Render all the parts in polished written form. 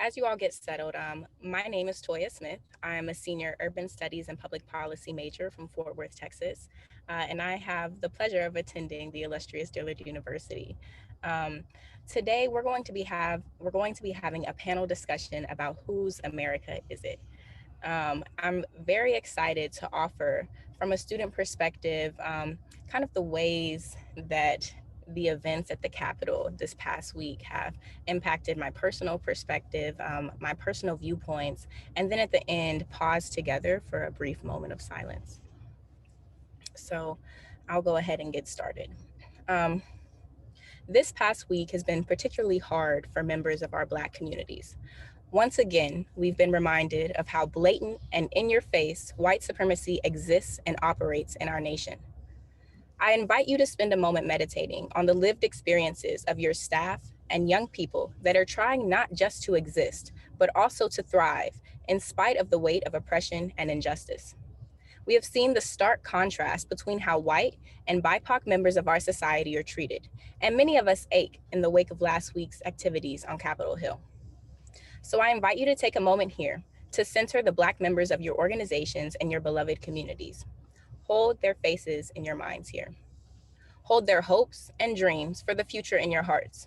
As you all get settled, my name is Toiya Smith. I'm a senior urban studies and public policy major from Fort Worth, Texas, and I have the pleasure of attending the illustrious Dillard University. Um, Today, we're going to be having a panel discussion about whose America is it. I'm very excited to offer, from a student perspective, kind of the ways that the events at the Capitol this past week have impacted my personal perspective, my personal viewpoints, and then at the end, pause together for a brief moment of silence. So I'll go ahead and get started. Um, this past week has been particularly hard for members of our Black communities. Once again, we've been reminded of how blatant and in your face white supremacy exists and operates in our nation. I invite you to spend a moment meditating on the lived experiences of your staff and young people that are trying not just to exist, but also to thrive in spite of the weight of oppression and injustice. We have seen the stark contrast between how white and BIPOC members of our society are treated, and many of us ache in the wake of last week's activities on Capitol Hill. So I invite you to take a moment here to center the Black members of your organizations and your beloved communities. Hold their faces in your minds here. Hold their hopes and dreams for the future in your hearts.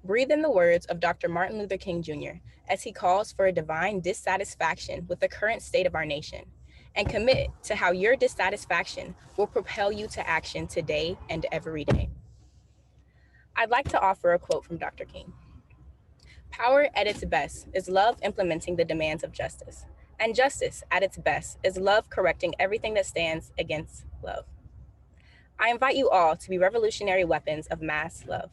Breathe in the words of Dr. Martin Luther King Jr. as he calls for a divine dissatisfaction with the current state of our nation, and commit to how your dissatisfaction will propel you to action today and every day. I'd like to offer a quote from Dr. King. Power at its best is love implementing the demands of justice, and justice at its best is love correcting everything that stands against love. I invite you all to be revolutionary weapons of mass love.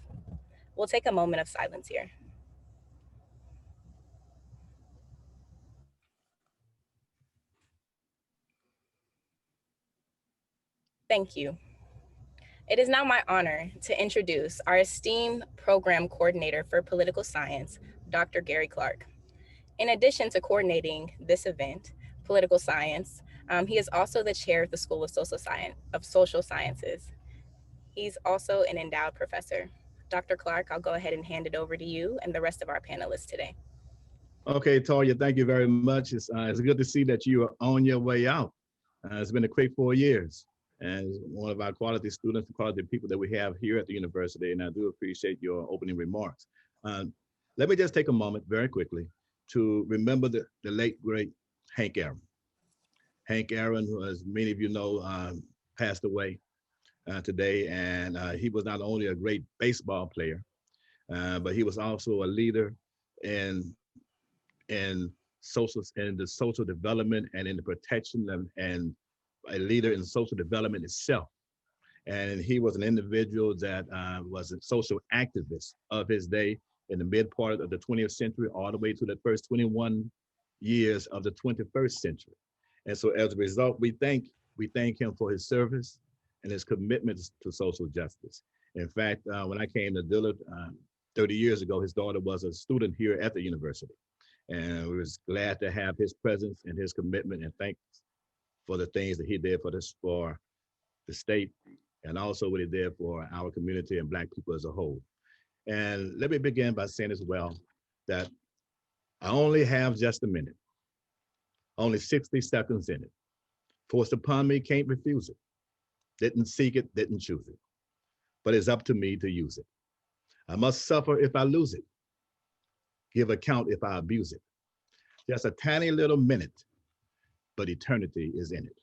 We'll take a moment of silence here. Thank you. It is now my honor to introduce our esteemed program coordinator for political science, Dr. Gary Clark. In addition to coordinating this event, political science, he is also the chair of the School of Social Sciences. He's also an endowed professor. Dr. Clark, I'll go ahead and hand it over to you and the rest of our panelists today. Okay, Toiya, thank you very much. It's good to see that you are on your way out. It's been a quick 4 years, and one of our quality students, quality people that we have here at the university, and I do appreciate your opening remarks. Let me just take a moment very quickly to remember the late, great Hank Aaron. Hank Aaron, who, as many of you know, passed away today, and he was not only a great baseball player, but he was also a leader in in the social development and in the protection and a leader in social development itself. And he was an individual that was a social activist of his day in the mid part of the 20th century, all the way to the first 21 years of the 21st century. And so as a result, we thank him for his service and his commitments to social justice. In fact, when I came to Dillard 30 years ago, his daughter was a student here at the university. And we was glad to have his presence and his commitment, and thanks for the things that he did for the state, and also what he did for our community and Black people as a whole. And let me begin by saying as well that I only have just a minute, only 60 seconds in it. Forced upon me, can't refuse it. Didn't seek it, didn't choose it. But it's up to me to use it. I must suffer if I lose it. Give account if I abuse it. Just a tiny little minute, but eternity is in it.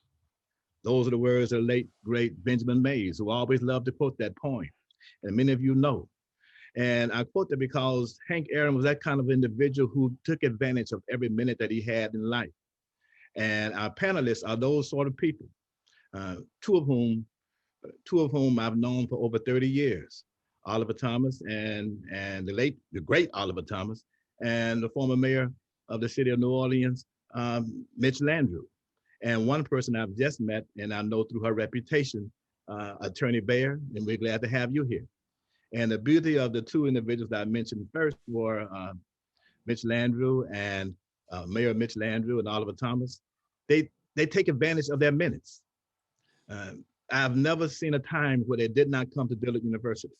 Those are the words of the late, great Benjamin Mays, who always loved to quote that poem. And many of you know. And I quote that because Hank Aaron was that kind of individual who took advantage of every minute that he had in life. And our panelists are those sort of people, two of whom I've known for over 30 years. Oliver Thomas and the great Oliver Thomas, and the former mayor of the city of New Orleans, Mitch Landrieu. And one person I've just met, and I know through her reputation, Attorney Baer, and we're glad to have you here. And the beauty of the two individuals that I mentioned first were Mitch Landrieu and Mayor Mitch Landrieu and Oliver Thomas. They take advantage of their minutes. I've never seen a time where they did not come to Dillard University.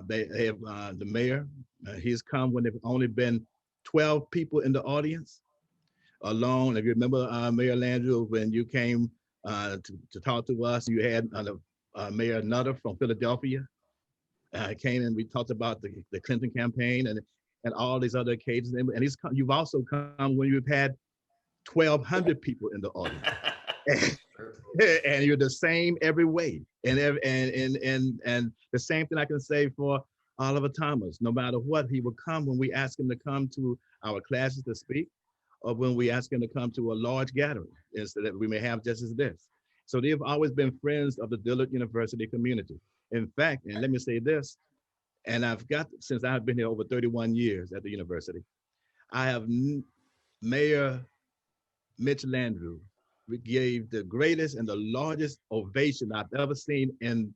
They have the mayor, he's come when they've only been 12 people in the audience alone. If you remember, Mayor Landrieu, when you came to talk to us, you had Mayor Nutter from Philadelphia came and we talked about the Clinton campaign and all these other occasions. And you've also come when you've had 1,200 people in the audience. And you're the same every way. And the same thing I can say for Oliver Thomas. No matter what, he will come when we ask him to come to our classes to speak, or when we ask him to come to a large gathering, instead that we may have just as this. So they've always been friends of the Dillard University community. In fact, and let me say this, and since I've been here over 31 years at the university, I have Mayor Mitch Landrieu gave the greatest and the largest ovation I've ever seen in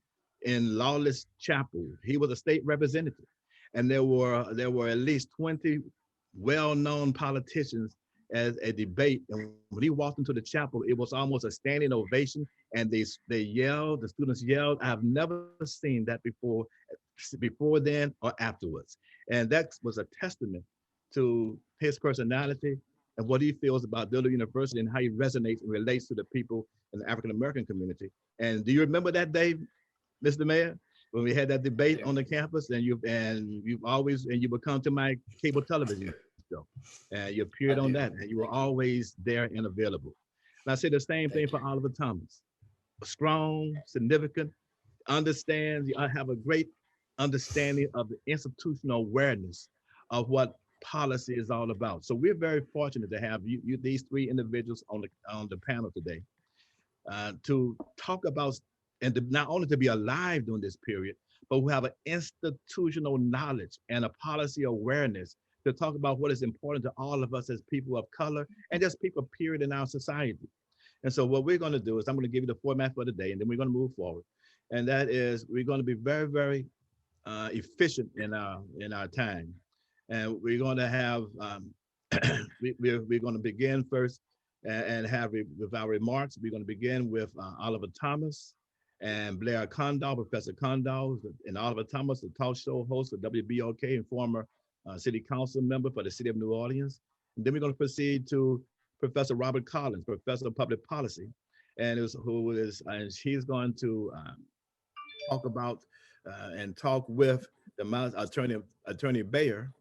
Lawless Chapel. He was a state representative, and there were at least 20 well-known politicians as a debate. And when he walked into the chapel, it was almost a standing ovation, and they yelled, the students yelled. I've never seen that before then or afterwards. And that was a testament to his personality and what he feels about Dillard University and how he resonates and relates to the people in the African-American community. And do you remember that day, Mr. Mayor, when we had that debate on the campus, and you would come to my cable television show, and you appeared on that, and you were always there and available. And I say the same thing for Oliver Thomas. Strong, significant, understands, I have a great understanding of the institutional awareness of what policy is all about. So we're very fortunate to have you these three individuals on the panel today to talk about, and not only to be alive during this period, but who have an institutional knowledge and a policy awareness to talk about what is important to all of us as people of color and just people period in our society. And so what we're going to do is I'm going to give you the format for today, and then we're going to move forward. And that is, we're going to be very, very efficient in our time. And we're going to have, we're going to begin first and have with our remarks. We're going to begin with Oliver Thomas and Blair Condoll, Professor Condoll, and Oliver Thomas, the talk show host of WBOK and former city council member for the city of New Orleans. And then we're going to proceed to Professor Robert Collins, Professor of Public Policy, and she's going to talk about and talk with the Attorney Baer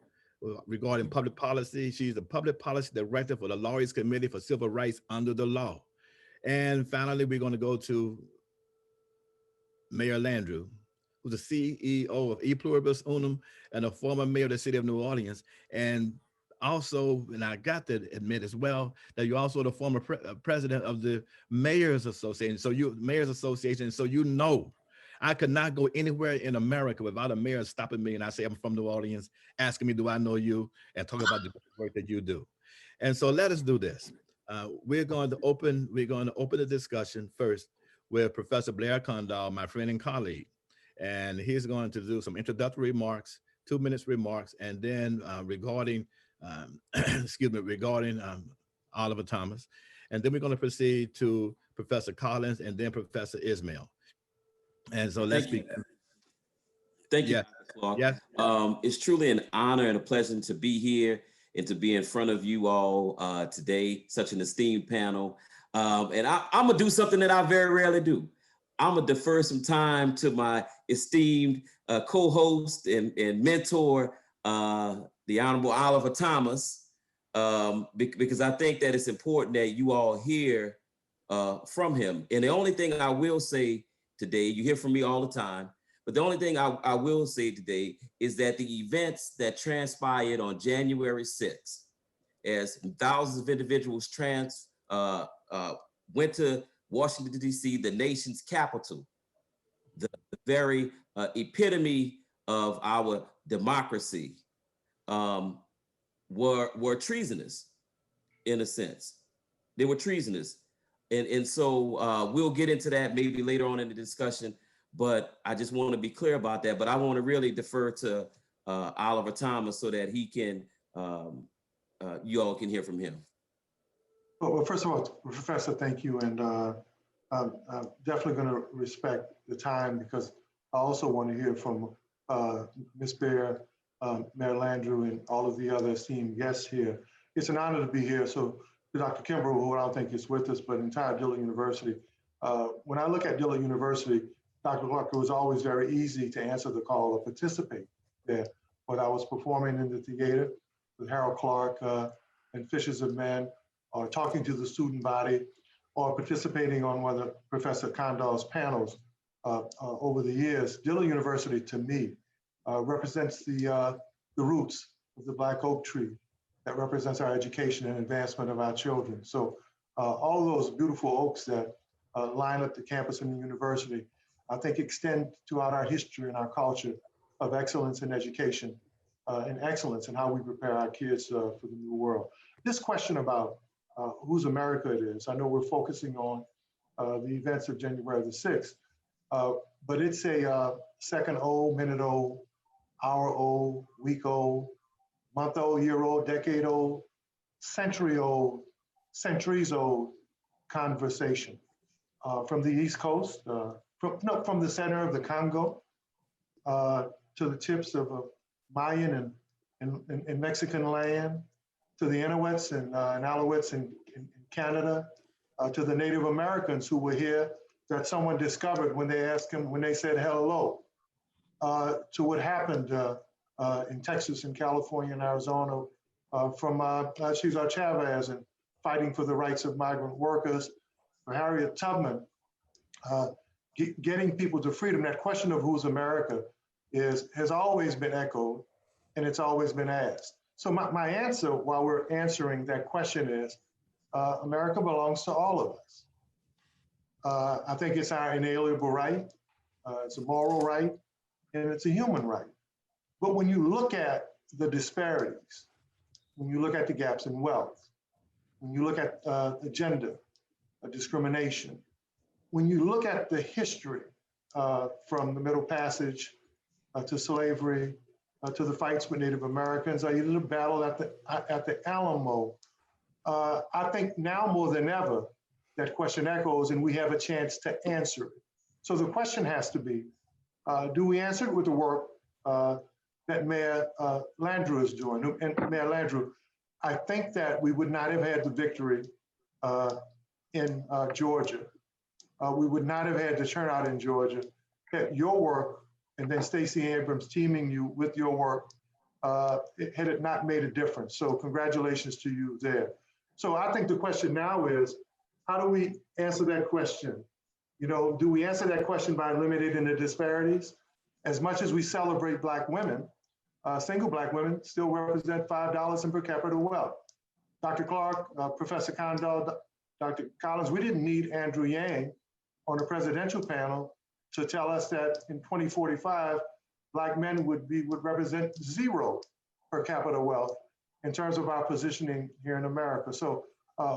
regarding public policy. She's the Public Policy Director for the Lawyers Committee for Civil Rights Under the Law. And finally, we're going to go to Mayor Landrieu, who's the CEO of Pluribus Unum and a former mayor of the city of New Orleans. And also, and I got to admit as well, that you're also the former president of the Mayor's Association. So you know, I could not go anywhere in America without a mayor stopping me and I say, I'm from New Orleans, asking me, do I know you? And talk about the work that you do. And so let us do this. We're going to open the discussion first with Professor Blair Condoll, my friend and colleague. And he's going to do some introductory remarks, 2 minutes remarks, and then regarding Oliver Thomas. And then we're going to proceed to Professor Collins and then Professor Ismail. And so let's begin. Thank you, Clark. Yes. It's truly an honor and a pleasure to be here and to be in front of you all today, such an esteemed panel. And I'm gonna do something that I very rarely do. I'm gonna defer some time to my esteemed co-host and mentor, the Honorable Oliver Thomas, because I think that it's important that you all hear from him. And the only thing I will say today, you hear from me all the time, but the only thing I will say today is that the events that transpired on January 6th, as thousands of individuals went to Washington, D.C., the nation's capital, the very epitome of our democracy, were treasonous, in a sense. They were treasonous. And so we'll get into that maybe later on in the discussion, but I just want to be clear about that. But I want to really defer to Oliver Thomas so that he can, you all can hear from him. Well, first of all, Professor, thank you. And I'm definitely going to respect the time because I also want to hear from Ms. Baer Mayor Landrieu and all of the other esteemed guests here. It's an honor to be here. So to Dr. Kimbrough, who I don't think is with us, but entire Dillard University. When I look at Dillard University, Dr. Clark, it was always very easy to answer the call or participate there. When I was performing in the theater with Harold Clark and Fishers of Men, or talking to the student body, or participating on one of Professor Condoll's panels over the years, Dillard University to me represents the roots of the Black oak tree that represents our education and advancement of our children. So all those beautiful oaks that line up the campus and the university, I think extend throughout our history and our culture of excellence in education and excellence in how we prepare our kids for the new world. This question about whose America it is, I know we're focusing on the events of January the 6th, but it's a second old, minute old, hour old, week old, month old, year old, decade old, centuries old conversation. From the East Coast, from the center of the Congo to the tips of Mayan and Mexican land, to the Inuits and Alouettes in Canada, to the Native Americans who were here that someone discovered when they asked him, when they said hello, to what happened in Texas and California and Arizona from Cesar Chavez and fighting for the rights of migrant workers, for Harriet Tubman, getting people to freedom. That question of who's America has always been echoed and it's always been asked. So my answer while we're answering that question is, America belongs to all of us. I think it's our inalienable right, it's a moral right, and it's a human right. But when you look at the disparities, when you look at the gaps in wealth, when you look at gender, discrimination, when you look at the history from the Middle Passage to slavery, to the fights with Native Americans, even the battle at the Alamo, I think now more than ever, that question echoes and we have a chance to answer it. So the question has to be, do we answer it with the work that Mayor Landrieu is doing? And Mayor Landrieu, I think that we would not have had the victory in Georgia. We would not have had the turnout in Georgia had your work and then Stacey Abrams teaming you with your work, had it not made a difference. So congratulations to you there. So I think the question now is, how do we answer that question? You know, do we answer that question by eliminating the disparities? As much as we celebrate Black women, single Black women still represent $5 in per capita wealth. Dr. Clark, Professor Condoll, Dr. Collins, we didn't need Andrew Yang on the presidential panel to tell us that in 2045, Black men would represent 0 per capita wealth in terms of our positioning here in America. So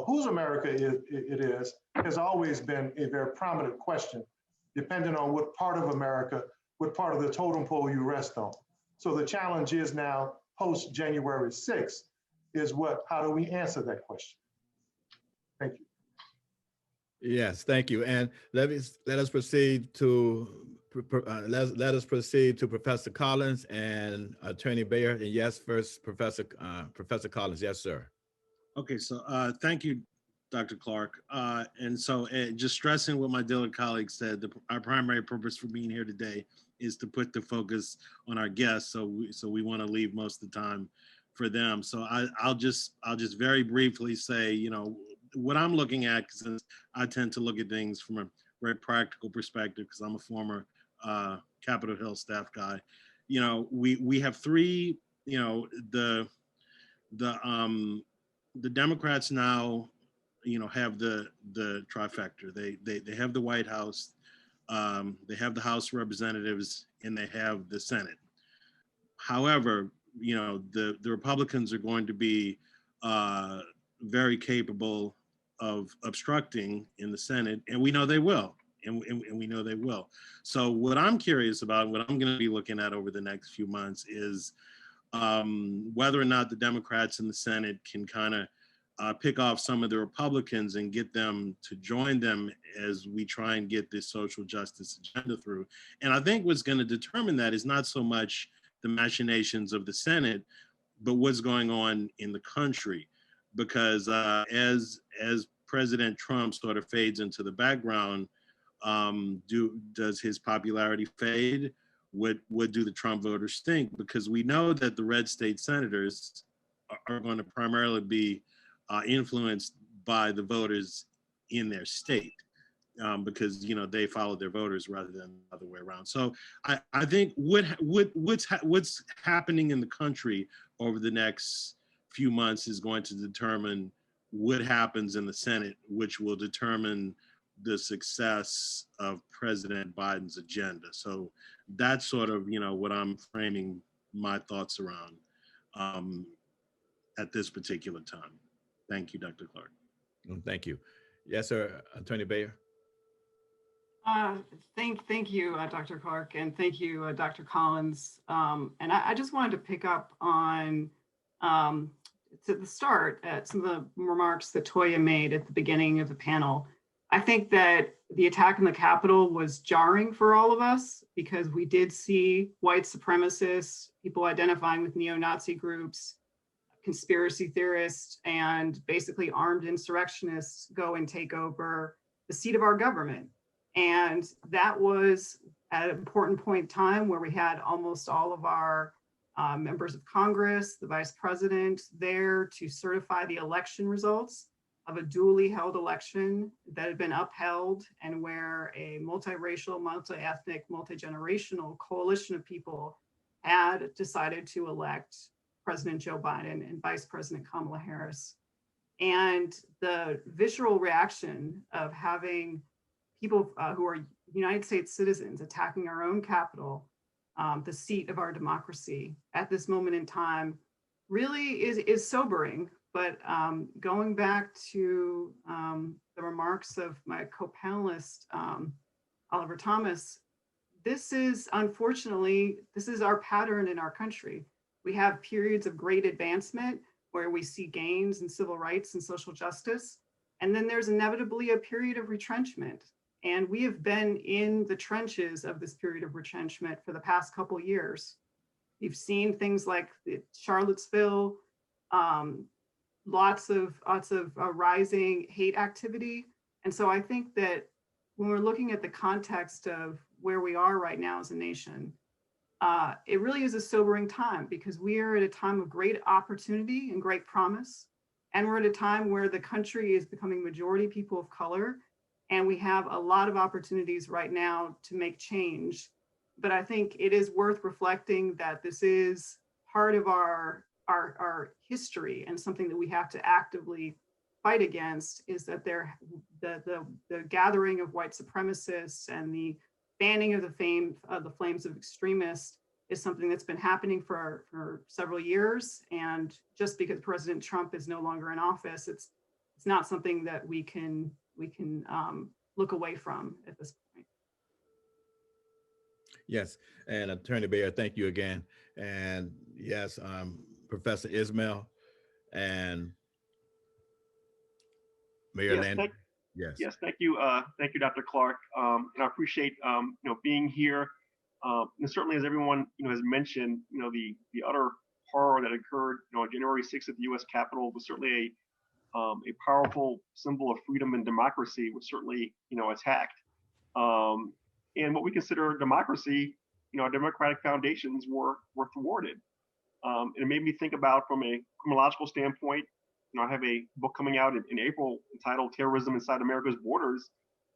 whose America it is has always been a very prominent question, depending on what part of America, what part of the totem pole you rest on. So the challenge is now, post January 6th, is how do we answer that question? Thank you. Yes, thank you. And let us proceed to Professor Collins and Attorney Baer. And yes, first Professor Collins. Yes, sir. Okay, so thank you, Dr. Clark. And so just stressing what my Dillard colleague said, our primary purpose for being here today is to put the focus on our guests. So we want to leave most of the time for them. So I'll just very briefly say, you know, what I'm looking at, because I tend to look at things from a very practical perspective, because I'm a former Capitol Hill staff guy. You know, we have 3, you know, the Democrats now, you know, have the trifecta. They have the White House, they have the House of Representatives, and they have the Senate. However, you know, the Republicans are going to be very capable of obstructing in the Senate, and we know they will, and we know they will. So what I'm curious about, what I'm going to be looking at over the next few months is whether or not the Democrats in the Senate can kind of pick off some of the Republicans and get them to join them as we try and get this social justice agenda through. And I think what's going to determine that is not so much the machinations of the Senate, but what's going on in the country. Because as President Trump sort of fades into the background, does his popularity fade? What do the Trump voters think? Because we know that the red state senators are going to primarily be influenced by the voters in their state, because they follow their voters rather than the other way around. So I think what's happening in the country over the next few months is going to determine what happens in the Senate, which will determine the success of President Biden's agenda. So that's sort of what I'm framing my thoughts around at this particular time. Thank you, Dr. Clark. Thank you. Yes, sir, Attorney Baer. Thank you, Dr. Clark, and thank you, Dr. Collins. And I just wanted to pick up on, to the start, at some of the remarks that Toiya made at the beginning of the panel. I think that the attack on the Capitol was jarring for all of us because we did see white supremacists, people identifying with neo-Nazi groups, conspiracy theorists, and basically armed insurrectionists go and take over the seat of our government. And that was at an important point in time where we had almost all of our members of Congress, the vice president there to certify the election results of a duly held election that had been upheld, and where a multiracial, multi-ethnic, multi-generational coalition of people had decided to elect President Joe Biden and Vice President Kamala Harris. And the visceral reaction of having people who are United States citizens attacking our own Capitol, the seat of our democracy at this moment in time, really is sobering. But going back to the remarks of my co-panelist, Oliver Thomas, this is unfortunately, this is our pattern in our country. We have periods of great advancement where we see gains in civil rights and social justice. And then there's inevitably a period of retrenchment. And we have been in the trenches of this period of retrenchment for the past couple years. You've seen things like Charlottesville, lots of rising hate activity. And so I think that when we're looking at the context of where we are right now as a nation, it really is a sobering time, because we are at a time of great opportunity and great promise. And we're at a time where the country is becoming majority people of color. And we have a lot of opportunities right now to make change. But I think it is worth reflecting that this is part of our history, and something that we have to actively fight against is that the gathering of white supremacists and the fanning of the flames of extremists is something that's been happening for several years. And just because President Trump is no longer in office, it's not something that we can look away from at this point. Yes, and Attorney Baer, thank you again. And yes, Professor Ismail and Mayor Landrieu. Yes, thank you, Dr. Clark, and I appreciate being here. And certainly, as everyone has mentioned, the utter horror that occurred on January 6th at the U.S. Capitol was certainly a powerful symbol of freedom and democracy, was certainly attacked. And what we consider democracy, our democratic foundations were thwarted. And it made me think about, from a criminological standpoint, I have a book coming out in April entitled Terrorism Inside America's Borders.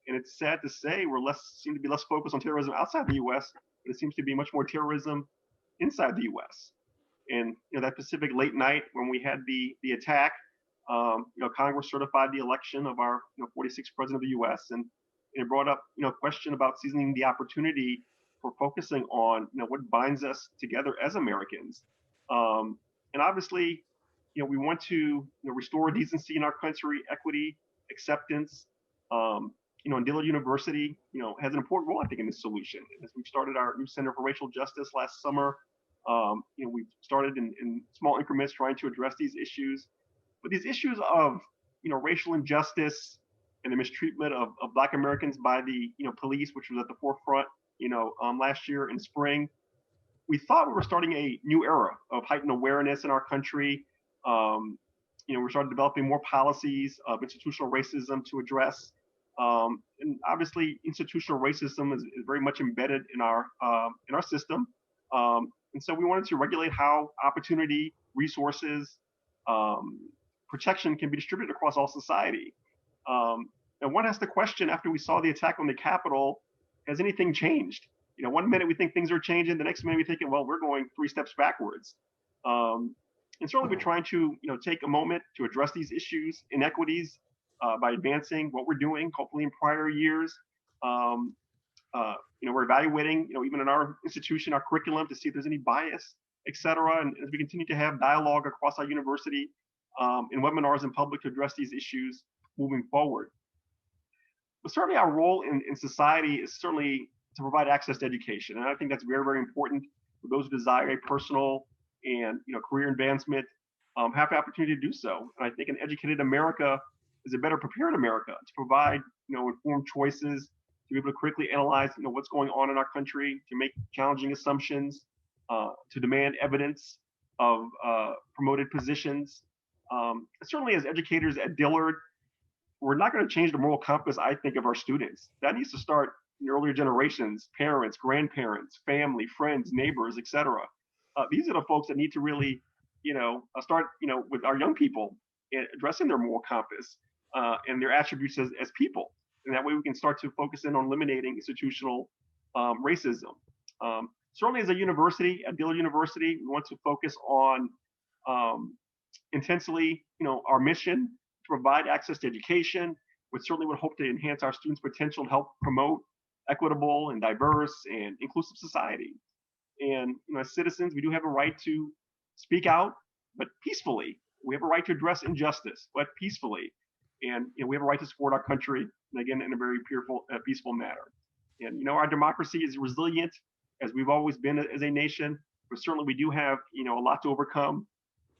And it's sad to say we seem to be less focused on terrorism outside the US, but it seems to be much more terrorism inside the US. And that Pacific late night when we had the attack, Congress certified the election of our 46th president of the US. And it brought up a question about seizing the opportunity for focusing on what binds us together as Americans. And obviously, we want to restore decency in our country, equity, acceptance. And Dillard University, has an important role, I think, in this solution. As we've started our new Center for Racial Justice last summer, we've started in small increments trying to address these issues. But these issues of racial injustice and the mistreatment of Black Americans by the police, which was at the forefront last year in spring, we thought we were starting a new era of heightened awareness in our country. We started developing more policies of institutional racism to address. And obviously, institutional racism is very much embedded in our system. And so we wanted to regulate how opportunity, resources, protection can be distributed across all society. And one has to question, after we saw the attack on the Capitol, has anything changed? One minute we think things are changing, the next minute we're thinking, well, we're going 3 steps backwards. And certainly we're trying to, take a moment to address these issues, inequities, by advancing what we're doing, hopefully in prior years. We're evaluating, even in our institution, our curriculum to see if there's any bias, et cetera. And as we continue to have dialogue across our university, in webinars in public to address these issues moving forward. But certainly our role in society is certainly to provide access to education. And I think that's very, very important for those who desire a personal and career advancement, have the opportunity to do so. And I think an educated America is a better prepared America to provide informed choices, to be able to critically analyze what's going on in our country, to make challenging assumptions, to demand evidence of promoted positions. Certainly as educators at Dillard, we're not going to change the moral compass, I think, of our students. That needs to start in earlier generations, parents, grandparents, family, friends, neighbors, et cetera. These are the folks that need to really, start, with our young people and addressing their moral compass and their attributes as people. And that way we can start to focus in on eliminating institutional racism. Certainly as a university, at Dillard University, we want to focus on intensely, our mission to provide access to education, which certainly would hope to enhance our students' potential to help promote equitable and diverse and inclusive society. And as citizens, we do have a right to speak out, but peacefully. We have a right to address injustice, but peacefully. And we have a right to support our country, and again, in a very peaceful manner. And our democracy is resilient, as we've always been as a nation, but certainly we do have a lot to overcome.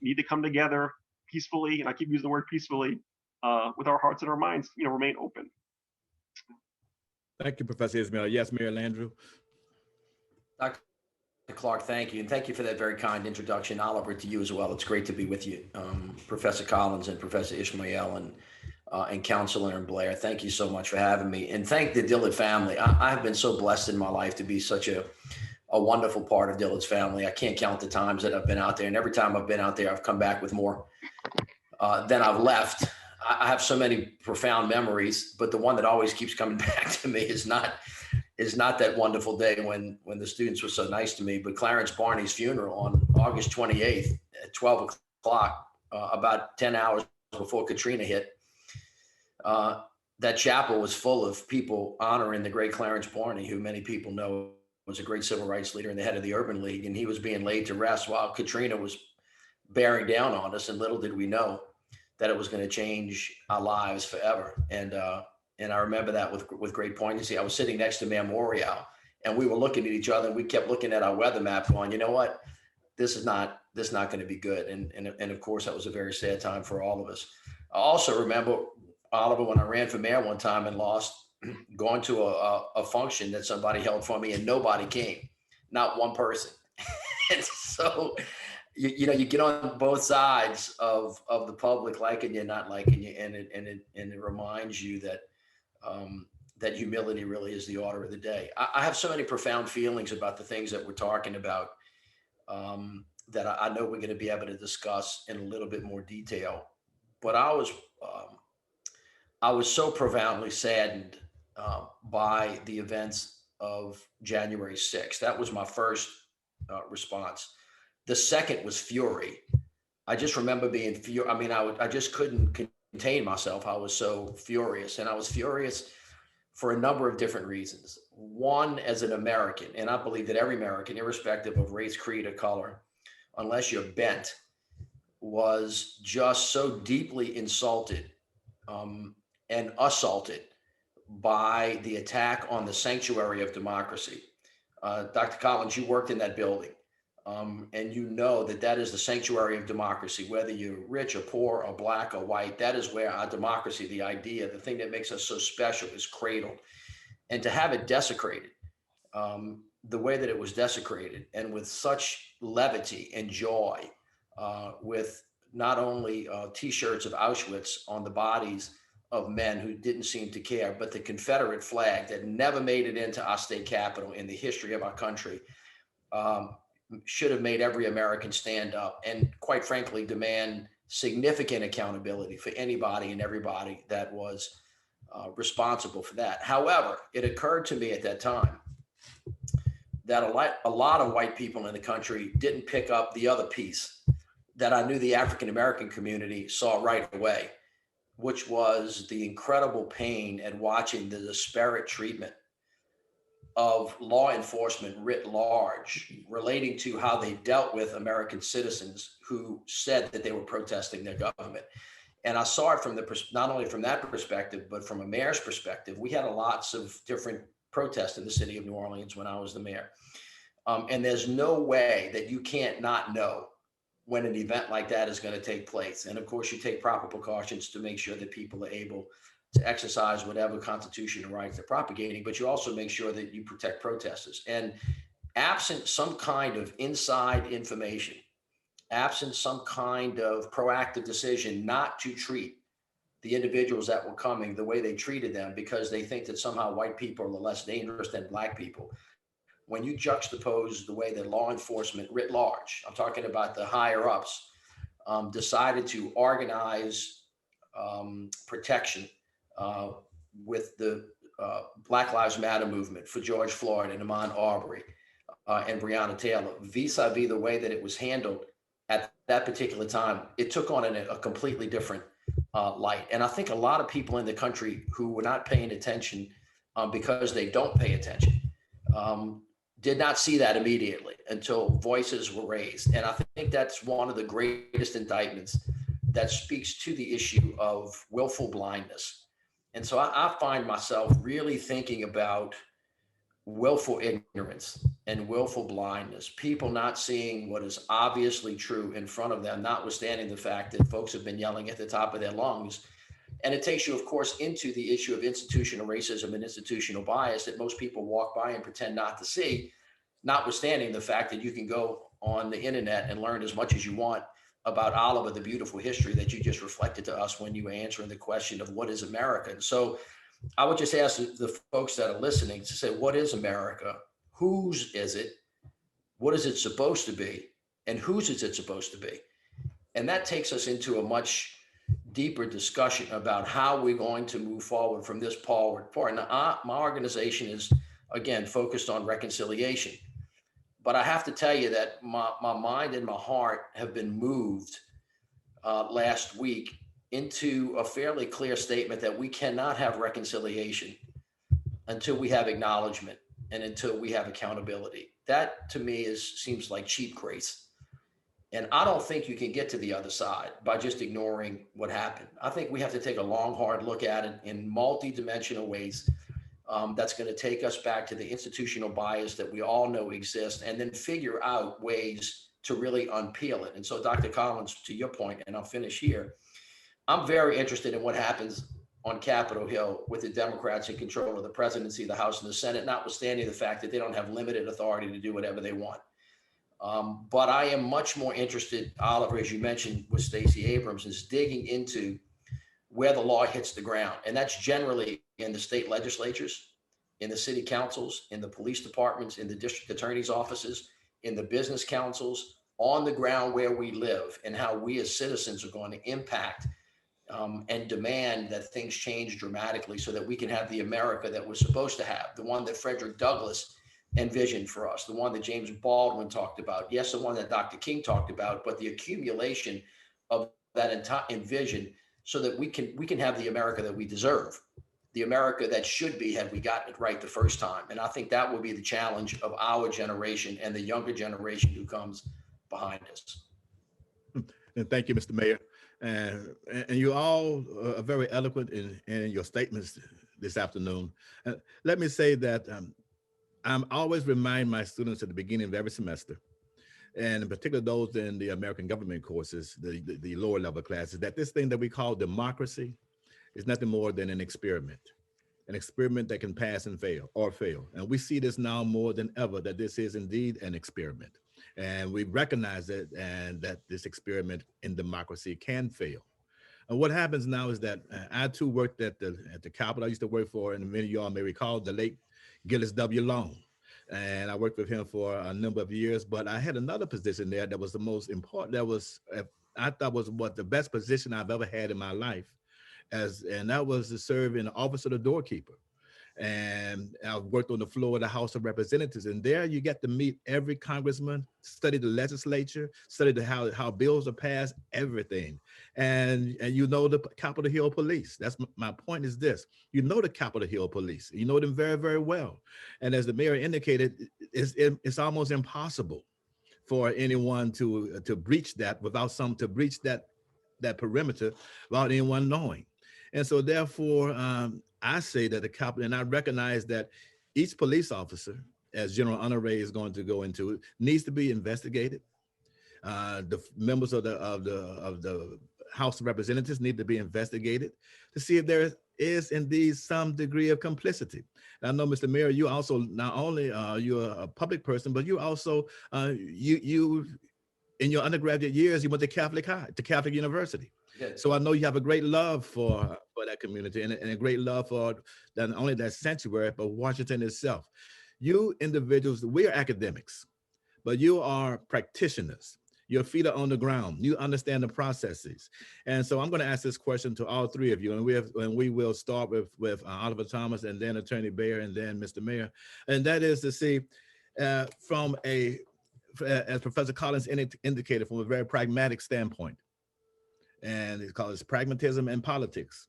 We need to come together peacefully, and I keep using the word peacefully, with our hearts and our minds, remain open. Thank you, Professor Ismail. Yes, Mayor Landrieu. Dr. Clark, thank you. And thank you for that very kind introduction. Oliver, to you as well. It's great to be with you. Professor Collins and Professor Ismail and Counselor and Blair, thank you so much for having me. And thank the Dillard family. I have been so blessed in my life to be such a wonderful part of Dillard's family. I can't count the times that I've been out there. And every time I've been out there, I've come back with more than I've left. I have so many profound memories, but the one that always keeps coming back to me is not that wonderful day when the students were so nice to me, but Clarence Barney's funeral on August 28th at 12 o'clock, about 10 hours before Katrina hit. That chapel was full of people honoring the great Clarence Barney, who many people know was a great civil rights leader and the head of the Urban League. And he was being laid to rest while Katrina was bearing down on us. And little did we know that it was going to change our lives forever. And I remember that with great poignancy. I was sitting next to Mayor Morial, and we were looking at each other, and we kept looking at our weather map going, you know what, this is not going to be good. And of course, that was a very sad time for all of us. I also remember, Oliver, when I ran for mayor one time and lost, going to a function that somebody held for me, and nobody came, not one person. And so, you get on both sides of the public liking you, not liking you, and it reminds you that that humility really is the order of the day. I have so many profound feelings about the things that we're talking about that I know we're going to be able to discuss in a little bit more detail. But I was so profoundly saddened by the events of January 6th. That was my first response. The second was fury. I just remember being furious. I mean, I just couldn't contain myself. I was so furious, and I was furious for a number of different reasons. One, as an American, and I believe that every American, irrespective of race, creed, or color, unless you're bent, was just so deeply insulted and assaulted by the attack on the sanctuary of democracy. Dr. Collins, you worked in that building. And you know that is the sanctuary of democracy, whether you're rich or poor or black or white. That is where our democracy, the idea, the thing that makes us so special, is cradled. And to have it desecrated the way that it was desecrated, and with such levity and joy, with not only T-shirts of Auschwitz on the bodies of men who didn't seem to care, but the Confederate flag that never made it into our state capitol in the history of our country, should have made every American stand up and, quite frankly, demand significant accountability for anybody and everybody that was responsible for that. However, it occurred to me at that time that a lot of white people in the country didn't pick up the other piece that I knew the African American community saw right away, which was the incredible pain at watching the disparate treatment of law enforcement writ large relating to how they dealt with American citizens who said that they were protesting their government. And I saw it from not only from that perspective, but from a mayor's perspective. We had lots of different protests in the city of New Orleans when I was the mayor. And there's no way that you can't not know when an event like that is going to take place. And of course, you take proper precautions to make sure that people are able to exercise whatever constitutional rights they're propagating, but you also make sure that you protect protesters. And absent some kind of inside information, absent some kind of proactive decision not to treat the individuals that were coming the way they treated them because they think that somehow white people are less dangerous than black people. When you juxtapose the way that law enforcement writ large, I'm talking about the higher ups, decided to organize protection with the Black Lives Matter movement for George Floyd and Ahmaud Arbery and Breonna Taylor, vis-a-vis the way that it was handled at that particular time, it took on a completely different light. And I think a lot of people in the country who were not paying attention because they don't pay attention did not see that immediately until voices were raised. And I think that's one of the greatest indictments that speaks to the issue of willful blindness. And so I find myself really thinking about willful ignorance and willful blindness, people not seeing what is obviously true in front of them, notwithstanding the fact that folks have been yelling at the top of their lungs. And it takes you, of course, into the issue of institutional racism and institutional bias that most people walk by and pretend not to see, notwithstanding the fact that you can go on the internet and learn as much as you want about Oliver, the beautiful history that you just reflected to us when you were answering the question of what is America. And so I would just ask the folks that are listening to say, what is America? Whose is it? What is it supposed to be? And whose is it supposed to be? And that takes us into a much deeper discussion about how we're going to move forward from this forward. Now, my organization is, again, focused on reconciliation. But I have to tell you that my mind and my heart have been moved last week into a fairly clear statement that we cannot have reconciliation until we have acknowledgement and until we have accountability. That to me seems like cheap grace. And I don't think you can get to the other side by just ignoring what happened. I think we have to take a long, hard look at it in multi-dimensional ways. That's going to take us back to the institutional bias that we all know exists, and then figure out ways to really unpeel it. And so, Dr. Collins, to your point, and I'll finish here, I'm very interested in what happens on Capitol Hill with the Democrats in control of the presidency, the House, and the Senate, notwithstanding the fact that they don't have limited authority to do whatever they want. But I am much more interested, Oliver, as you mentioned with Stacey Abrams, is digging into where the law hits the ground. And that's generally in the state legislatures, in the city councils, in the police departments, in the district attorney's offices, in the business councils, on the ground where we live, and how we as citizens are going to impact and demand that things change dramatically so that we can have the America that we're supposed to have, the one that Frederick Douglass envisioned for us, the one that James Baldwin talked about, yes, the one that Dr. King talked about, but the accumulation of that entire envision so that we can have the America that we deserve, the America that should be had we gotten it right the first time. And I think that will be the challenge of our generation and the younger generation who comes behind us. And thank you, Mr. Mayor. And you all are very eloquent in your statements this afternoon. Let me say that I'm always remind my students at the beginning of every semester, and in particular those in the American government courses, the lower level classes, that this thing that we call democracy is nothing more than an experiment. an experiment that can pass and fail or fail. And we see this now more than ever, that this is indeed an experiment. And we recognize it, and that this experiment in democracy can fail. And what happens now is that I too worked at the Capitol. I used to work for, and many of y'all may recall, the late Gillis W. Long. And I worked with him for a number of years, but I had another position there that was the most important, that was, I thought was what the best position I've ever had in my life, and that was to serve in the office of the doorkeeper. And I worked on the floor of the House of Representatives, and there you get to meet every congressman, study the legislature, study how bills are passed, everything. And you know the Capitol Hill Police. That's my point is this: you know the Capitol Hill Police, you know them very, very well. And as the mayor indicated, it's almost impossible for anyone to breach that that perimeter without anyone knowing. And so therefore, I say that the Capitol, and I recognize that each police officer, as General Honore is going to go into, needs to be investigated. The members of the House of Representatives need to be investigated to see if there is indeed some degree of complicity. And I know, Mr. Mayor, you also, not only you're a public person, but you also, you in your undergraduate years, you went to Catholic University. So I know you have a great love for that community, and a great love for not only that sanctuary, but Washington itself. You individuals, we are academics, but you are practitioners. Your feet are on the ground. You understand the processes. And so I'm going to ask this question to all three of you, and we will start with Oliver Thomas, and then Attorney Baer, and then Mr. Mayor. And that is to see from as Professor Collins indicated, from a very pragmatic standpoint, and it's called pragmatism and politics.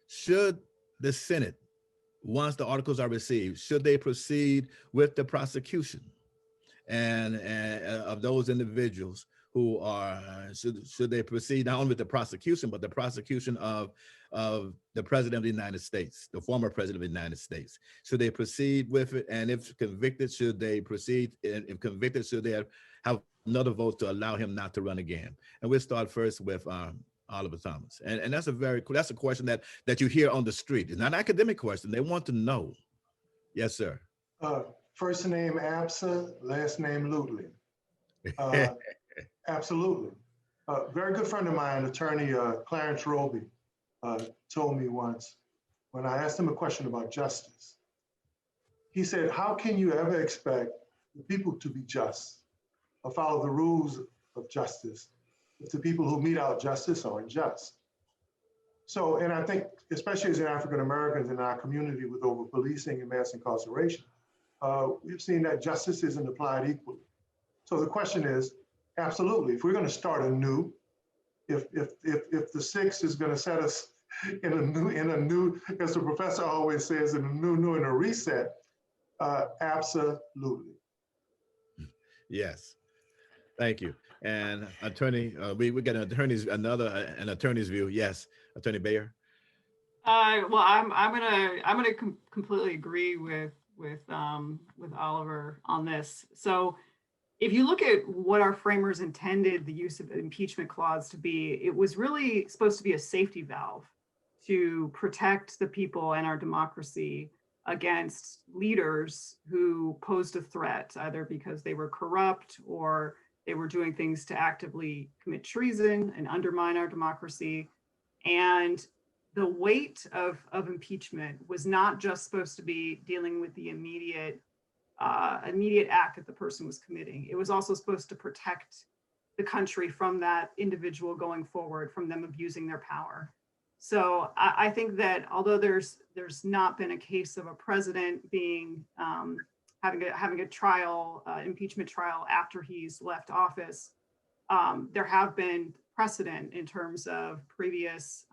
Should the Senate, once the articles are received, should they proceed with the prosecution and of those individuals who are, should they proceed not only with the prosecution, but the prosecution of the President of the United States, the former President of the United States? Should they proceed with it? And if convicted, should they proceed? And if convicted, should they have another vote to allow him not to run again? And we'll start first with Oliver Thomas. And that's a question that you hear on the street. It's not an academic question. They want to know. Yes, sir. First name Absa, last name Lutley. Absolutely. A very good friend of mine, attorney Clarence Roby, told me once when I asked him a question about justice. He said, how can you ever expect the people to be just or follow the rules of justice if the people who mete out justice are unjust? So, and I think, especially as African Americans in our community with over policing and mass incarceration, we've seen that justice isn't applied equally. So the question is, absolutely, if we're going to start anew, if the six is going to set us in a new, as the professor always says, in a new and a reset, absolutely. Yes, thank you. And attorney, we got an attorney's view. Yes, Attorney Baer. Well, I'm gonna completely agree with Oliver on this. So if you look at what our framers intended the use of the impeachment clause to be, it was really supposed to be a safety valve to protect the people and our democracy against leaders who posed a threat, either because they were corrupt or they were doing things to actively commit treason and undermine our democracy. And the weight of impeachment was not just supposed to be dealing with the immediate act that the person was committing. It was also supposed to protect the country from that individual going forward, from them abusing their power. So I think that although there's not been a case of a president being having a trial, impeachment trial after he's left office, there have been precedent in terms of previous,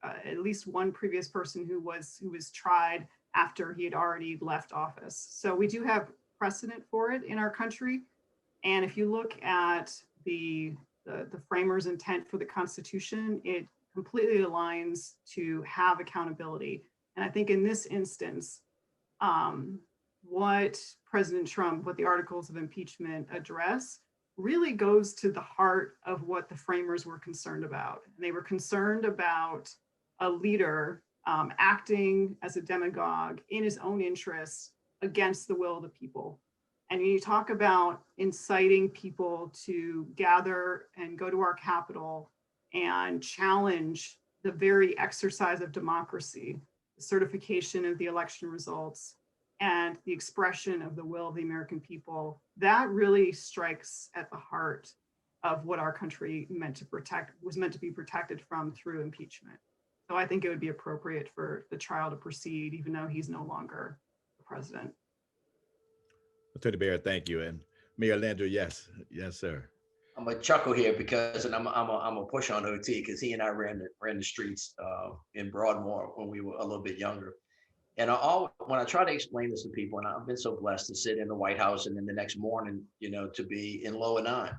at least one previous person who was tried after he had already left office. So we do have precedent for it in our country. And if you look at the framers' intent for the Constitution, it completely aligns to have accountability. And I think in this instance, what President Trump, what the articles of impeachment address, really goes to the heart of what the framers were concerned about. And they were concerned about a leader acting as a demagogue in his own interests against the will of the people. And when you talk about inciting people to gather and go to our Capitol and challenge the very exercise of democracy, the certification of the election results, and the expression of the will of the American people, that really strikes at the heart of what our country was meant to be protected from through impeachment. So I think it would be appropriate for the trial to proceed, even though he's no longer the president. Attorney Baer, thank you. And Mayor Landrieu, yes, sir. I'm gonna chuckle here because, and I'm a push on OT because he and I ran the streets in Broadmoor when we were a little bit younger. And when I try to explain this to people, and I've been so blessed to sit in the White House and then the next morning, to be in Lower 9.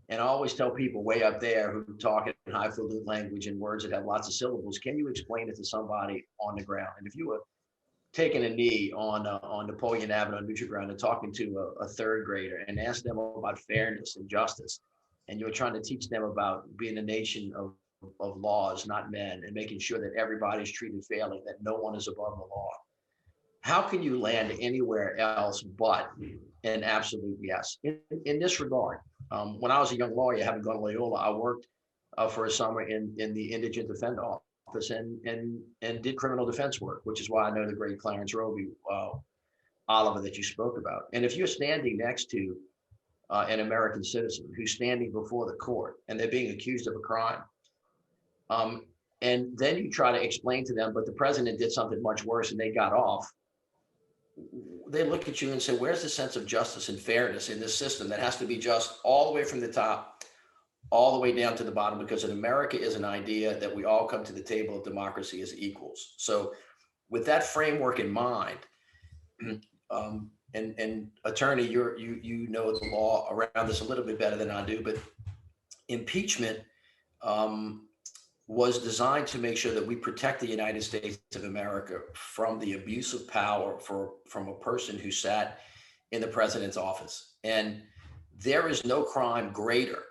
And I always tell people way up there who talk in highfalutin language and words that have lots of syllables, can you explain it to somebody on the ground? And if you were taking a knee on Napoleon Avenue on neutral ground and talking to a third grader and ask them about fairness and justice, and you're trying to teach them about being a nation of laws, not men, and making sure that everybody's treated fairly, that no one is above the law. How can you land anywhere else but an absolute yes? In this regard, when I was a young lawyer, having gone to Loyola, I worked for a summer in the Indigent Defender Office and did criminal defense work, which is why I know the great Clarence Roby, Oliver, that you spoke about. And if you're standing next to an American citizen who's standing before the court and they're being accused of a crime, and then you try to explain to them, but the president did something much worse and they got off, they look at you and say, where's the sense of justice and fairness in this system that has to be just all the way from the top, all the way down to the bottom? Because in America is an idea that we all come to the table of democracy as equals. So with that framework in mind, and attorney, you know the law around this a little bit better than I do, but impeachment was designed to make sure that we protect the United States of America from the abuse of power from a person who sat in the president's office. And there is no crime greater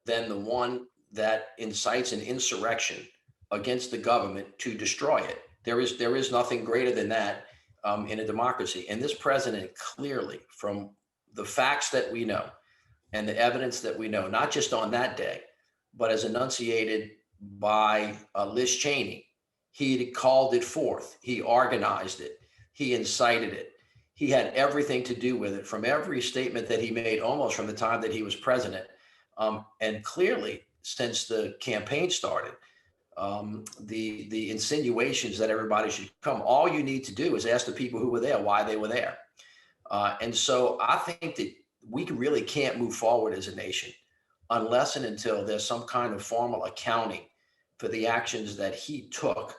than the one that incites an insurrection against the government to destroy it. There is nothing greater than that in a democracy. And this president clearly, from the facts that we know and the evidence that we know, not just on that day, but as enunciated by Liz Cheney, he called it forth, he organized it, he incited it. He had everything to do with it, from every statement that he made almost from the time that he was president. And clearly, since the campaign started, the insinuations that everybody should come, all you need to do is ask the people who were there why they were there. And so I think that we really can't move forward as a nation unless and until there's some kind of formal accounting for the actions that he took.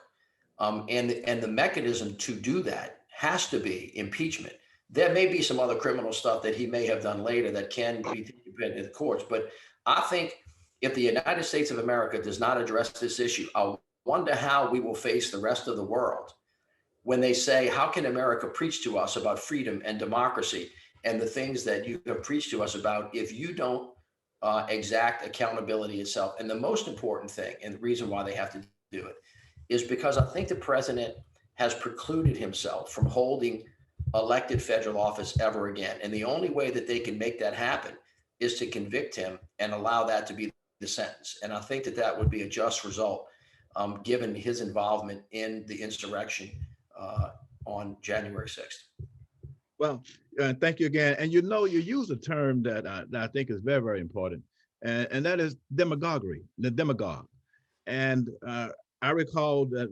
And the mechanism to do that has to be impeachment. There may be some other criminal stuff that he may have done later that can be taken to the courts, but I think if the United States of America does not address this issue, I wonder how we will face the rest of the world when they say, how can America preach to us about freedom and democracy and the things that you have preached to us about if you don't exact accountability itself? And the most important thing, and the reason why they have to do it, is because I think the president has precluded himself from holding elected federal office ever again. And the only way that they can make that happen is to convict him and allow that to be the sentence. And I think that that would be a just result, given his involvement in the insurrection on January 6th. Well, thank you again. And you use a term that I think is very, very important, and that is demagoguery, the demagogue. And I recall that,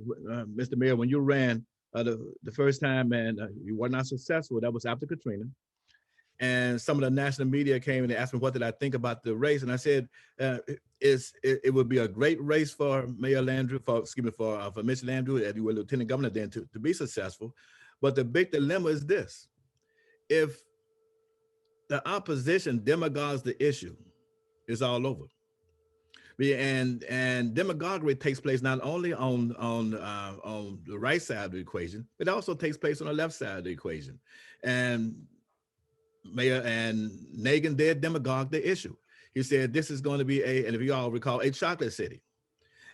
Mr. Mayor, when you ran the first time and you were not successful, that was after Katrina. And some of the national media came and they asked me what did I think about the race, and I said it would be a great race for Mayor Landrieu, for Mitch Landrieu, as you were Lieutenant Governor then, to be successful. But the big dilemma is this: if the opposition demagogues the issue, it's all over. And demagoguery takes place not only on the right side of the equation, but it also takes place on the left side of the equation. And Mayor and Nagin did demagogue the issue. He said this is going to be and if you all recall, a chocolate city.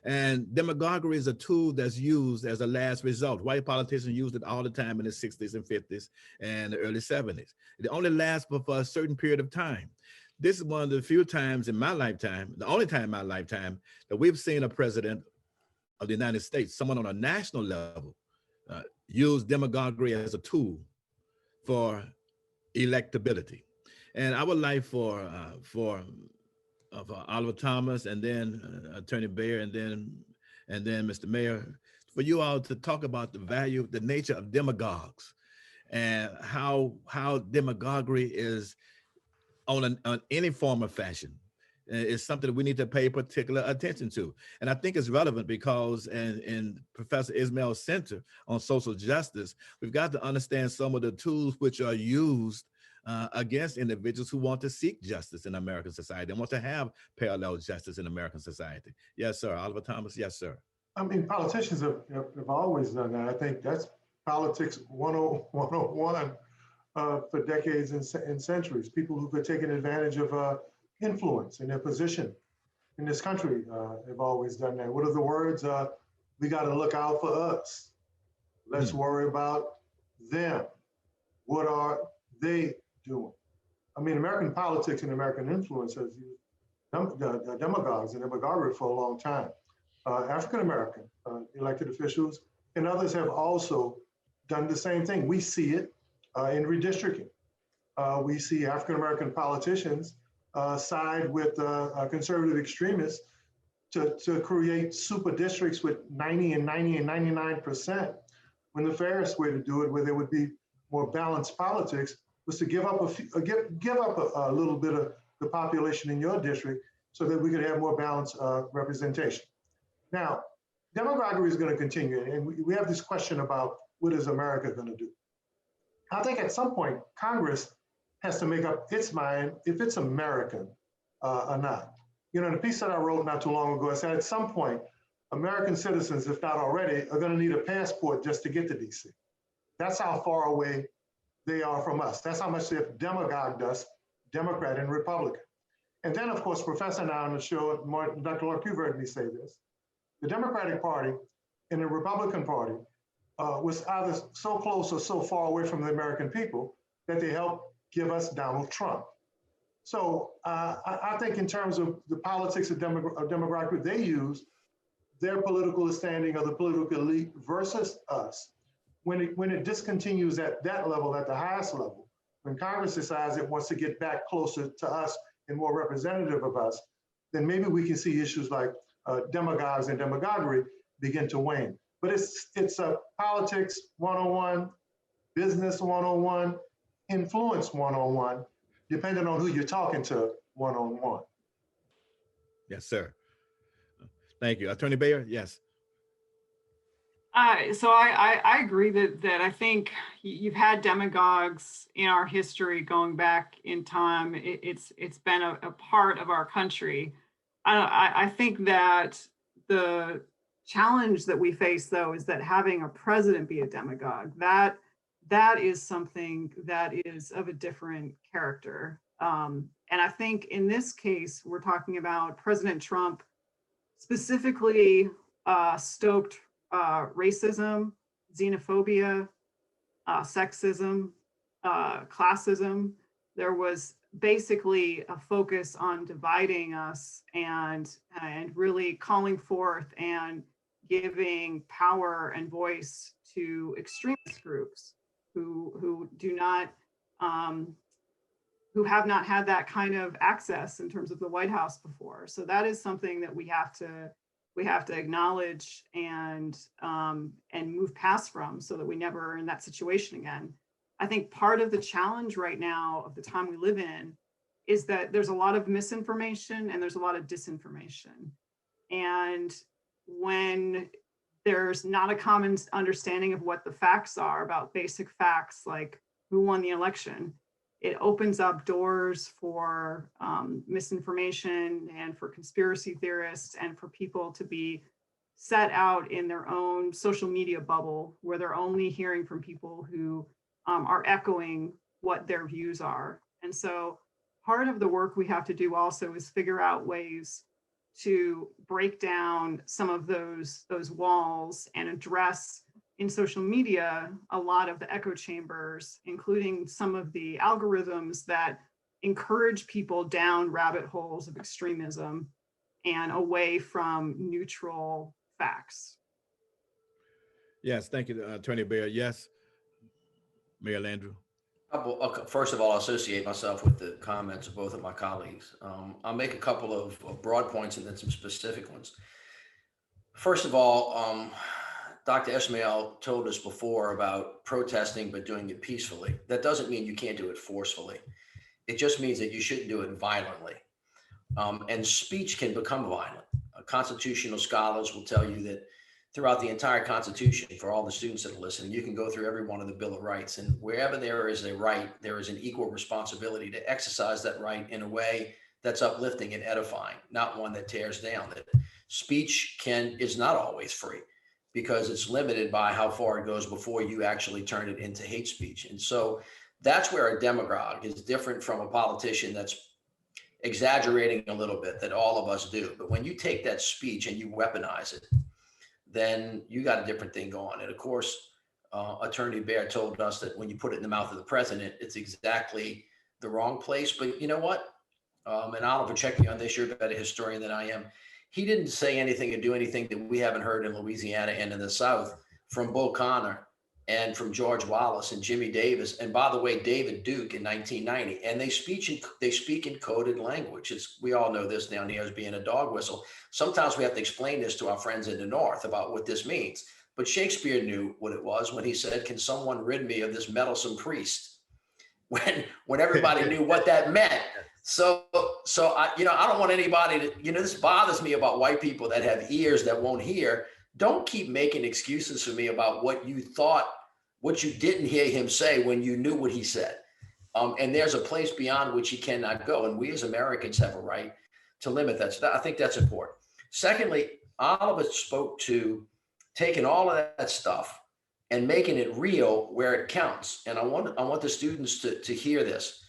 And demagoguery is a tool that's used as a last result. White politicians used it all the time in the 60s and 50s and the early 70s. It only lasts for a certain period of time. This is one of the few times in my lifetime, the only time in my lifetime, that we've seen a president of the United States, someone on a national level, use demagoguery as a tool for electability. And I would like for Oliver Thomas, and then Attorney Baer, and then Mr. Mayor, for you all to talk about the value, the nature of demagogues, and how demagoguery is on any form of fashion. It's something that we need to pay particular attention to. And I think it's relevant because in Professor Ismail's Center on Social Justice, we've got to understand some of the tools which are used against individuals who want to seek justice in American society and want to have parallel justice in American society. Yes, sir. Oliver Thomas, yes, sir. I mean, politicians have always done that. I think that's politics 101 for decades and centuries. People who've taken advantage of influence in their position in this country have always done that. What are the words? We got to look out for us. Let's worry about them. What are they doing? I mean, American politics and American influence has used demagogues and demagoguery for a long time. African-American elected officials and others have also done the same thing. We see it in redistricting. We see African-American politicians side with conservative extremists to create super districts with 90 and 99%, when the fairest way to do it, where there would be more balanced politics, was to give up a little bit of the population in your district so that we could have more balanced representation. Now, demagoguery is going to continue, and we have this question about what is America going to do? I think at some point, Congress has to make up its mind if it's American or not. You know, in a piece that I wrote not too long ago, I said at some point, American citizens, if not already, are going to need a passport just to get to DC. That's how far away they are from us. That's how much they've demagogued us, Democrat and Republican. And then, of course, Professor now on the show, Dr. Clark, you've heard me say this. The Democratic Party and the Republican Party was either so close or so far away from the American people that they helped give us Donald Trump. So I think in terms of the politics of demographic they use, their political standing of the political elite versus us, when it discontinues at that level, at the highest level, when Congress decides it wants to get back closer to us and more representative of us, then maybe we can see issues like demagogues and demagoguery begin to wane. But it's a politics 101, business 101, influence 101, depending on who you're talking to one-on-one. Yes, sir. Thank you. Attorney Baer, yes. So I agree that I think you've had demagogues in our history going back in time. It's been a part of our country. I think that the challenge that we face, though, is that having a president be a demagogue, that is something that is of a different character. And I think in this case, we're talking about President Trump specifically stoked racism, xenophobia, sexism, classism. There was basically a focus on dividing us and really calling forth and giving power and voice to extremist groups who do not who have not had that kind of access in terms of the White House before. So that is something that we have to acknowledge and move past from, so that we never are in that situation again. I think part of the challenge right now of the time we live in is that there's a lot of misinformation and there's a lot of disinformation. And when there's not a common understanding of what the facts are about basic facts, like who won the election, it opens up doors for misinformation and for conspiracy theorists and for people to be set out in their own social media bubble where they're only hearing from people who are echoing what their views are. And so part of the work we have to do also is figure out ways to break down some of those walls and address in social media a lot of the echo chambers, including some of the algorithms that encourage people down rabbit holes of extremism and away from neutral facts. Yes, thank you, Attorney Baer. Yes, Mayor Landrieu. First of all, I associate myself with the comments of both of my colleagues. I'll make a couple of broad points and then some specific ones. First of all, Dr. Ismail told us before about protesting, but doing it peacefully. That doesn't mean you can't do it forcefully. It just means that you shouldn't do it violently. And speech can become violent. Constitutional scholars will tell you that throughout the entire Constitution, for all the students that are listening, you can go through every one of the Bill of Rights, and wherever there is a right, there is an equal responsibility to exercise that right in a way that's uplifting and edifying, not one that tears down. That speech is not always free because it's limited by how far it goes before you actually turn it into hate speech. And so that's where a demagogue is different from a politician that's exaggerating a little bit, that all of us do. But when you take that speech and you weaponize it, then you got a different thing going. And of course, Attorney Baer told us that when you put it in the mouth of the president, it's exactly the wrong place. But you know what? And Oliver, check me on this, you're a better historian than I am. He didn't say anything or do anything that we haven't heard in Louisiana and in the South from Bull Connor and from George Wallace and Jimmy Davis. And by the way, David Duke in 1990. And they speak in coded language. We all know this down here as being a dog whistle. Sometimes we have to explain this to our friends in the North about what this means. But Shakespeare knew what it was when he said, "Can someone rid me of this meddlesome priest?" When everybody knew what that meant. So I don't want anybody to, this bothers me about white people that have ears that won't hear. Don't keep making excuses for me about what you thought, what you didn't hear him say when you knew what he said. And there's a place beyond which he cannot go. And we as Americans have a right to limit that. So I think that's important. Secondly, Oliver spoke to taking all of that stuff and making it real where it counts. And I want the students to hear this.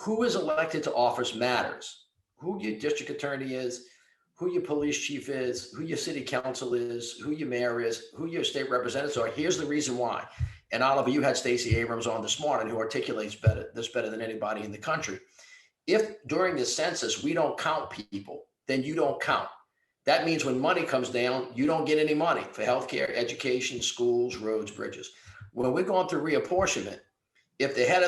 Who is elected to office matters. Who your district attorney is, who your police chief is, who your city council is, who your mayor is, who your state representatives are. Here's the reason why. And Oliver, you had Stacey Abrams on this morning who articulates this better than anybody in the country. If during the census we don't count people, then you don't count. That means when money comes down, you don't get any money for healthcare, education, schools, roads, bridges. When we're going through reapportionment, if the head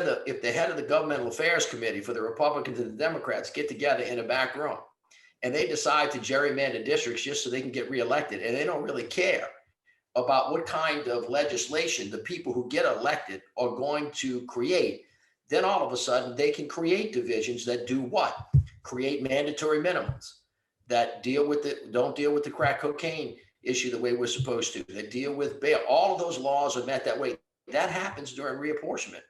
of the governmental affairs committee for the Republicans and the Democrats get together in a back room and they decide to gerrymander districts just so they can get reelected, and they don't really care about what kind of legislation the people who get elected are going to create, then all of a sudden they can create divisions that do what? Create mandatory minimums that don't deal with the crack cocaine issue the way we're supposed to, that deal with bail. All of those laws are met that way. That happens during reapportionment.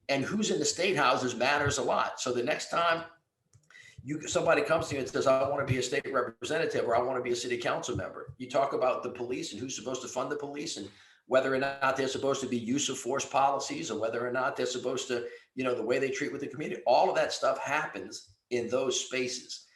And who's in the state houses matters a lot. So the next time somebody comes to you and says, I want to be a state representative or I want to be a city council member, you talk about the police and who's supposed to fund the police and whether or not they're supposed to be use of force policies or whether or not they're supposed to, the way they treat with the community. All of that stuff happens in those spaces.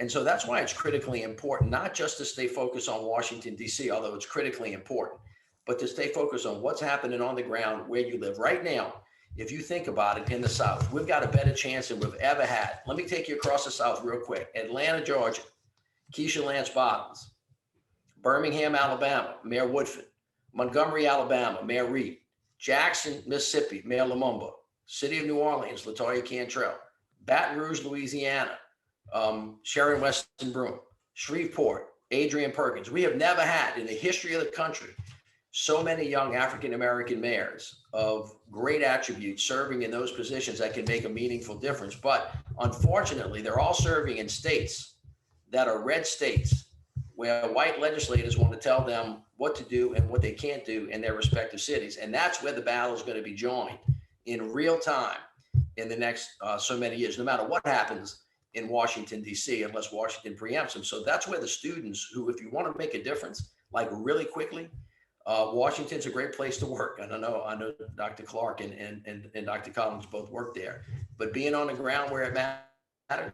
And so that's why it's critically important, not just to stay focused on Washington, D.C., although it's critically important, but to stay focused on what's happening on the ground where you live right now. If you think about it, in the South, we've got a better chance than we've ever had. Let me take you across the South real quick. Atlanta, Georgia, Keisha Lance Bottoms. Birmingham, Alabama, Mayor Woodford. Montgomery, Alabama, Mayor Reed. Jackson, Mississippi, Mayor Lumumba. City of New Orleans, LaToya Cantrell. Baton Rouge, Louisiana, Sharon Weston Broome. Shreveport, Adrian Perkins. We have never had in the history of the country so many young African-American mayors of great attributes serving in those positions that can make a meaningful difference. But unfortunately, they're all serving in states that are red states where white legislators want to tell them what to do and what they can't do in their respective cities. And that's where the battle is going to be joined in real time in the next so many years, no matter what happens in Washington, D.C., unless Washington preempts them. So that's where the students who, if you want to make a difference, like really quickly, Washington's a great place to work. And I know Dr. Clark and Dr. Collins both work there, but being on the ground where it matters,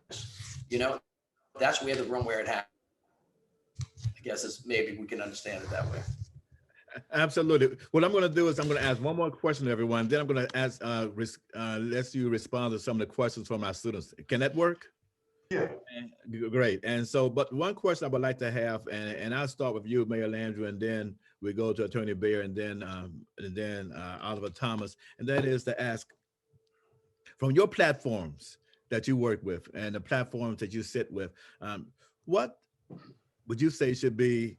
that's where the room where it happens. I guess it's maybe we can understand it that way. Absolutely. What I'm going to do is I'm going to ask one more question to everyone. Then I'm going to ask, let you respond to some of the questions from our students. Can that work? Yeah. Great. And so, but one question I would like to have, and I'll start with you, Mayor Landrieu, and then we go to Attorney Baer, and then Oliver Thomas, and that is to ask, from your platforms that you work with and the platforms that you sit with, what would you say should be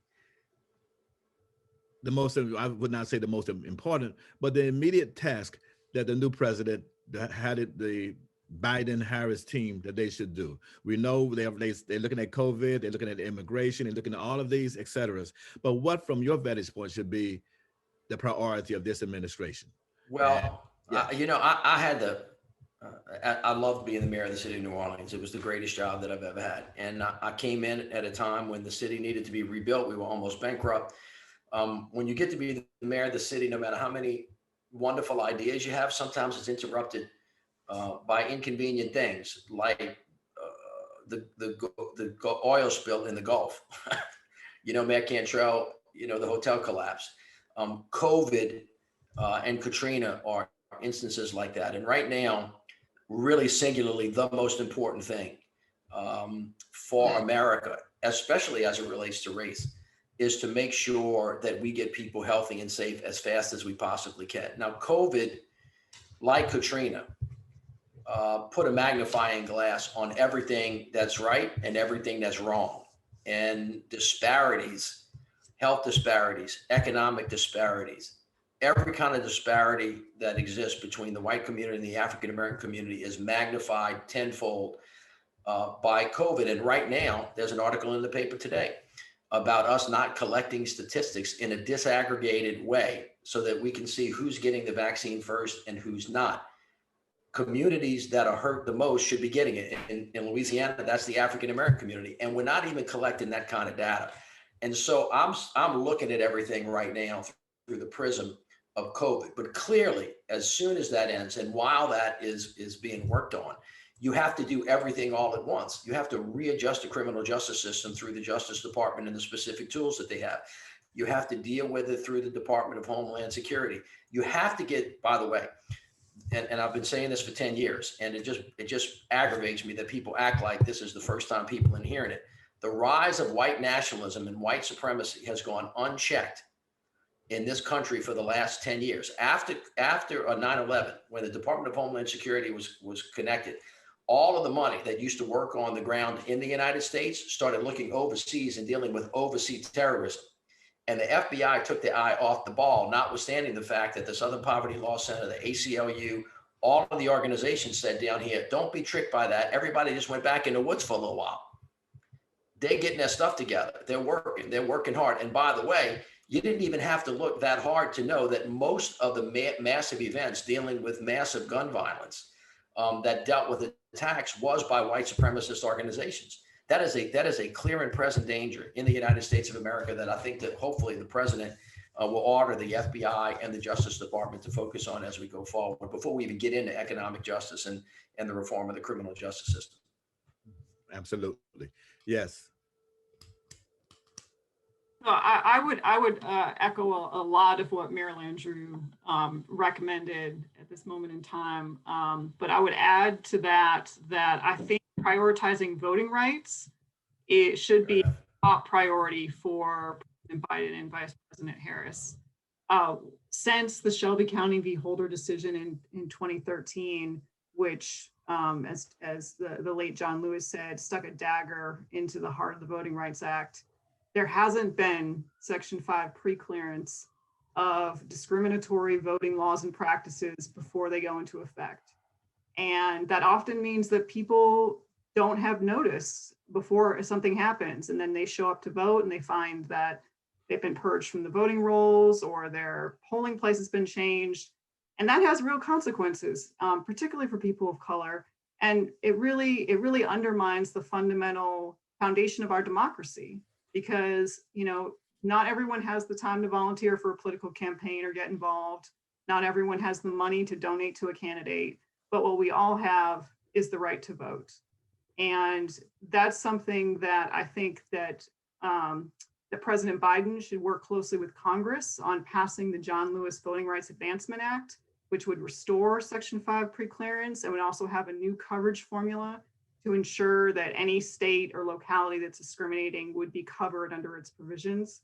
the most, I would not say the most important, but the immediate task that the new president, the Biden-Harris team, that they should do? We know they're looking at COVID, they're looking at immigration, they're looking at all of these, et cetera. But what, from your vantage point, should be the priority of this administration? Well, I had the, I loved being the mayor of the city of New Orleans. It was the greatest job that I've ever had. And I came in at a time when the city needed to be rebuilt. We were almost bankrupt. When you get to be the mayor of the city, no matter how many wonderful ideas you have, sometimes it's interrupted by inconvenient things like the oil spill in the Gulf. Mayor Cantrell, the hotel collapse. COVID and Katrina are instances like that. And right now, really singularly, the most important thing for America, especially as it relates to race, is to make sure that we get people healthy and safe as fast as we possibly can. Now, COVID, like Katrina, put a magnifying glass on everything that's right and everything that's wrong. And disparities, health disparities, economic disparities, every kind of disparity that exists between the white community and the African-American community is magnified tenfold by COVID. And right now, there's an article in the paper today about us not collecting statistics in a disaggregated way so that we can see who's getting the vaccine first and who's not. Communities that are hurt the most should be getting it. In Louisiana, that's the African-American community. And we're not even collecting that kind of data. And so I'm looking at everything right now through the prism of COVID. But clearly, as soon as that ends, and while that is being worked on, you have to do everything all at once. You have to readjust the criminal justice system through the Justice Department and the specific tools that they have. You have to deal with it through the Department of Homeland Security. You have to get, by the way, and I've been saying this for 10 years, and it just aggravates me that people act like this is the first time people are hearing it. The rise of white nationalism and white supremacy has gone unchecked in this country for the last 10 years. After 9/11, when the Department of Homeland Security was connected, all of the money that used to work on the ground in the United States started looking overseas and dealing with overseas terrorism. And the FBI took the eye off the ball, notwithstanding the fact that the Southern Poverty Law Center, the ACLU, all of the organizations said down here, don't be tricked by that. Everybody just went back in the woods for a little while. They're getting their stuff together. They're working hard. And by the way, you didn't even have to look that hard to know that most of the massive events dealing with massive gun violence that dealt with attacks was by white supremacist organizations. That is a clear and present danger in the United States of America that I think that hopefully the president will order the FBI and the Justice Department to focus on as we go forward, before we even get into economic justice and the reform of the criminal justice system. Absolutely. Yes. So I would echo a lot of what Mayor Landrieu recommended at this moment in time. But I would add to that I think prioritizing voting rights, it should be a top priority for President Biden and Vice President Harris. Since the Shelby County v. Holder decision in 2013, which, as the late John Lewis said, stuck a dagger into the heart of the Voting Rights Act, there hasn't been Section 5 preclearance of discriminatory voting laws and practices before they go into effect. And that often means that people don't have notice before something happens, and then they show up to vote and they find that they've been purged from the voting rolls or their polling place has been changed. And that has real consequences, particularly for people of color. And it really undermines the fundamental foundation of our democracy, because, not everyone has the time to volunteer for a political campaign or get involved. Not everyone has the money to donate to a candidate, but what we all have is the right to vote. And that's something that I think that that President Biden should work closely with Congress on passing the John Lewis Voting Rights Advancement Act, which would restore Section 5 preclearance and would also have a new coverage formula to ensure that any state or locality that's discriminating would be covered under its provisions.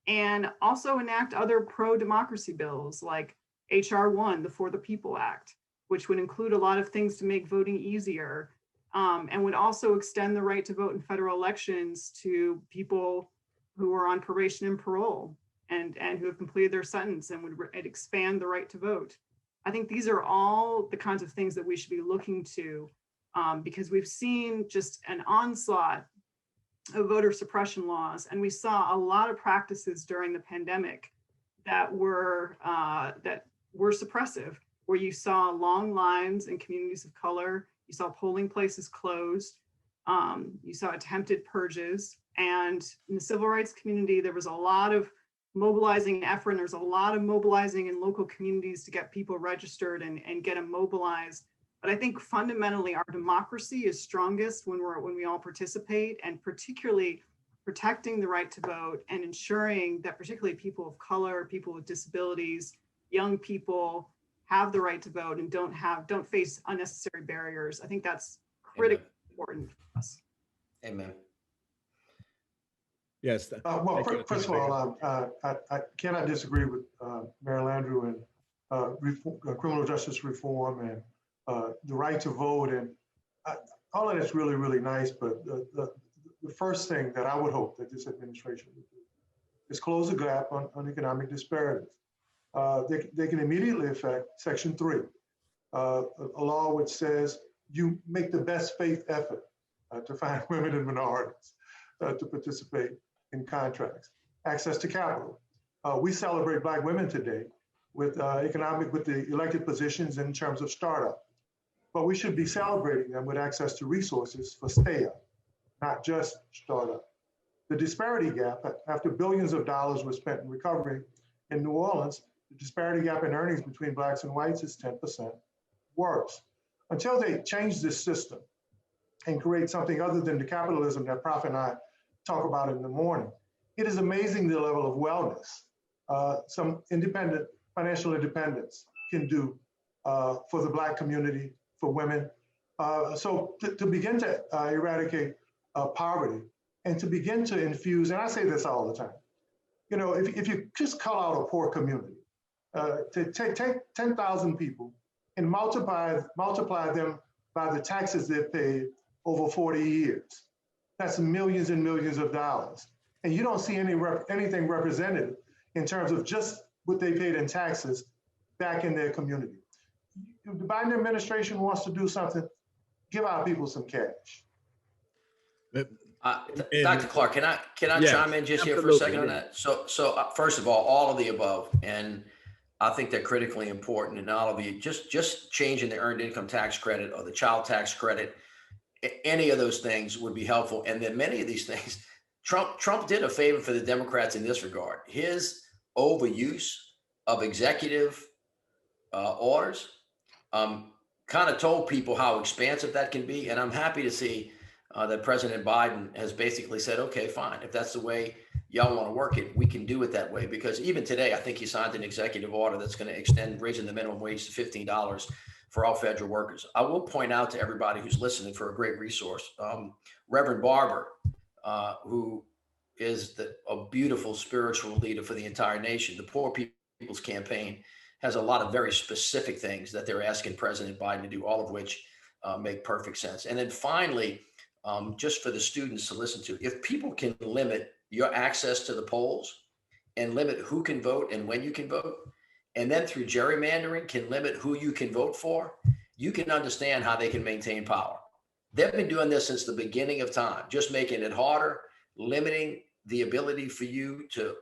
And also enact other pro-democracy bills like H.R. 1, the For the People Act, which would include a lot of things to make voting easier, and would also extend the right to vote in federal elections to people who are on probation and parole and who have completed their sentence, and would expand the right to vote. I think these are all the kinds of things that we should be looking to, because we've seen just an onslaught of voter suppression laws, and we saw a lot of practices during the pandemic that were suppressive, where you saw long lines in communities of color, you saw polling places closed, you saw attempted purges, and in the civil rights community, there was a lot of mobilizing effort, and there's a lot of mobilizing in local communities to get people registered and get them mobilized. But I think fundamentally our democracy is strongest when we all participate, and particularly protecting the right to vote and ensuring that particularly people of color, people with disabilities, young people have the right to vote and don't face unnecessary barriers. I think that's critically important for us. Amen. Yes. Well, first of all, I cannot disagree with Mayor Landrieu and criminal justice reform and the right to vote, and all of that's really, really nice. But the first thing that I would hope that this administration would do is close the gap on economic disparities. They can immediately affect Section 3, a law which says you make the best faith effort to find women and minorities to participate in contracts. Access to capital. We celebrate Black women today with the elected positions in terms of startup, but we should be celebrating them with access to resources for stay up, not just startup. The disparity gap, after billions of dollars were spent in recovery in New Orleans, the disparity gap in earnings between Blacks and whites is 10% worse. Until they change this system and create something other than the capitalism that Prof and I talk about in the morning, it is amazing the level of wellness some financial independence can do for the Black community, for women. So to begin to eradicate poverty and to begin to infuse, and I say this all the time, if you just call out a poor community, to take 10,000 people and multiply them by the taxes they've paid over 40 years, that's millions and millions of dollars. And you don't see anything represented in terms of just what they paid in taxes back in their community. If the Biden administration wants to do something, give our people some cash. Dr. Clark, can I chime in just here for a second on that? So first of all of the above, and I think they're critically important, and all of you, just changing the earned income tax credit or the child tax credit, any of those things would be helpful. And then many of these things, Trump did a favor for the Democrats in this regard. His overuse of executive orders kind of told people how expansive that can be. And I'm happy to see that President Biden has basically said, okay, fine. If that's the way y'all want to work it, we can do it that way. Because even today, I think he signed an executive order that's going to extend raising the minimum wage to $15 for all federal workers. I will point out to everybody who's listening for a great resource, Reverend Barber, who is a beautiful spiritual leader for the entire nation. The Poor People's Campaign has a lot of very specific things that they're asking President Biden to do, all of which make perfect sense. And then finally, just for the students to listen to, if people can limit your access to the polls and limit who can vote and when you can vote, and then through gerrymandering can limit who you can vote for, you can understand how they can maintain power. They've been doing this since the beginning of time, just making it harder, limiting the ability for you to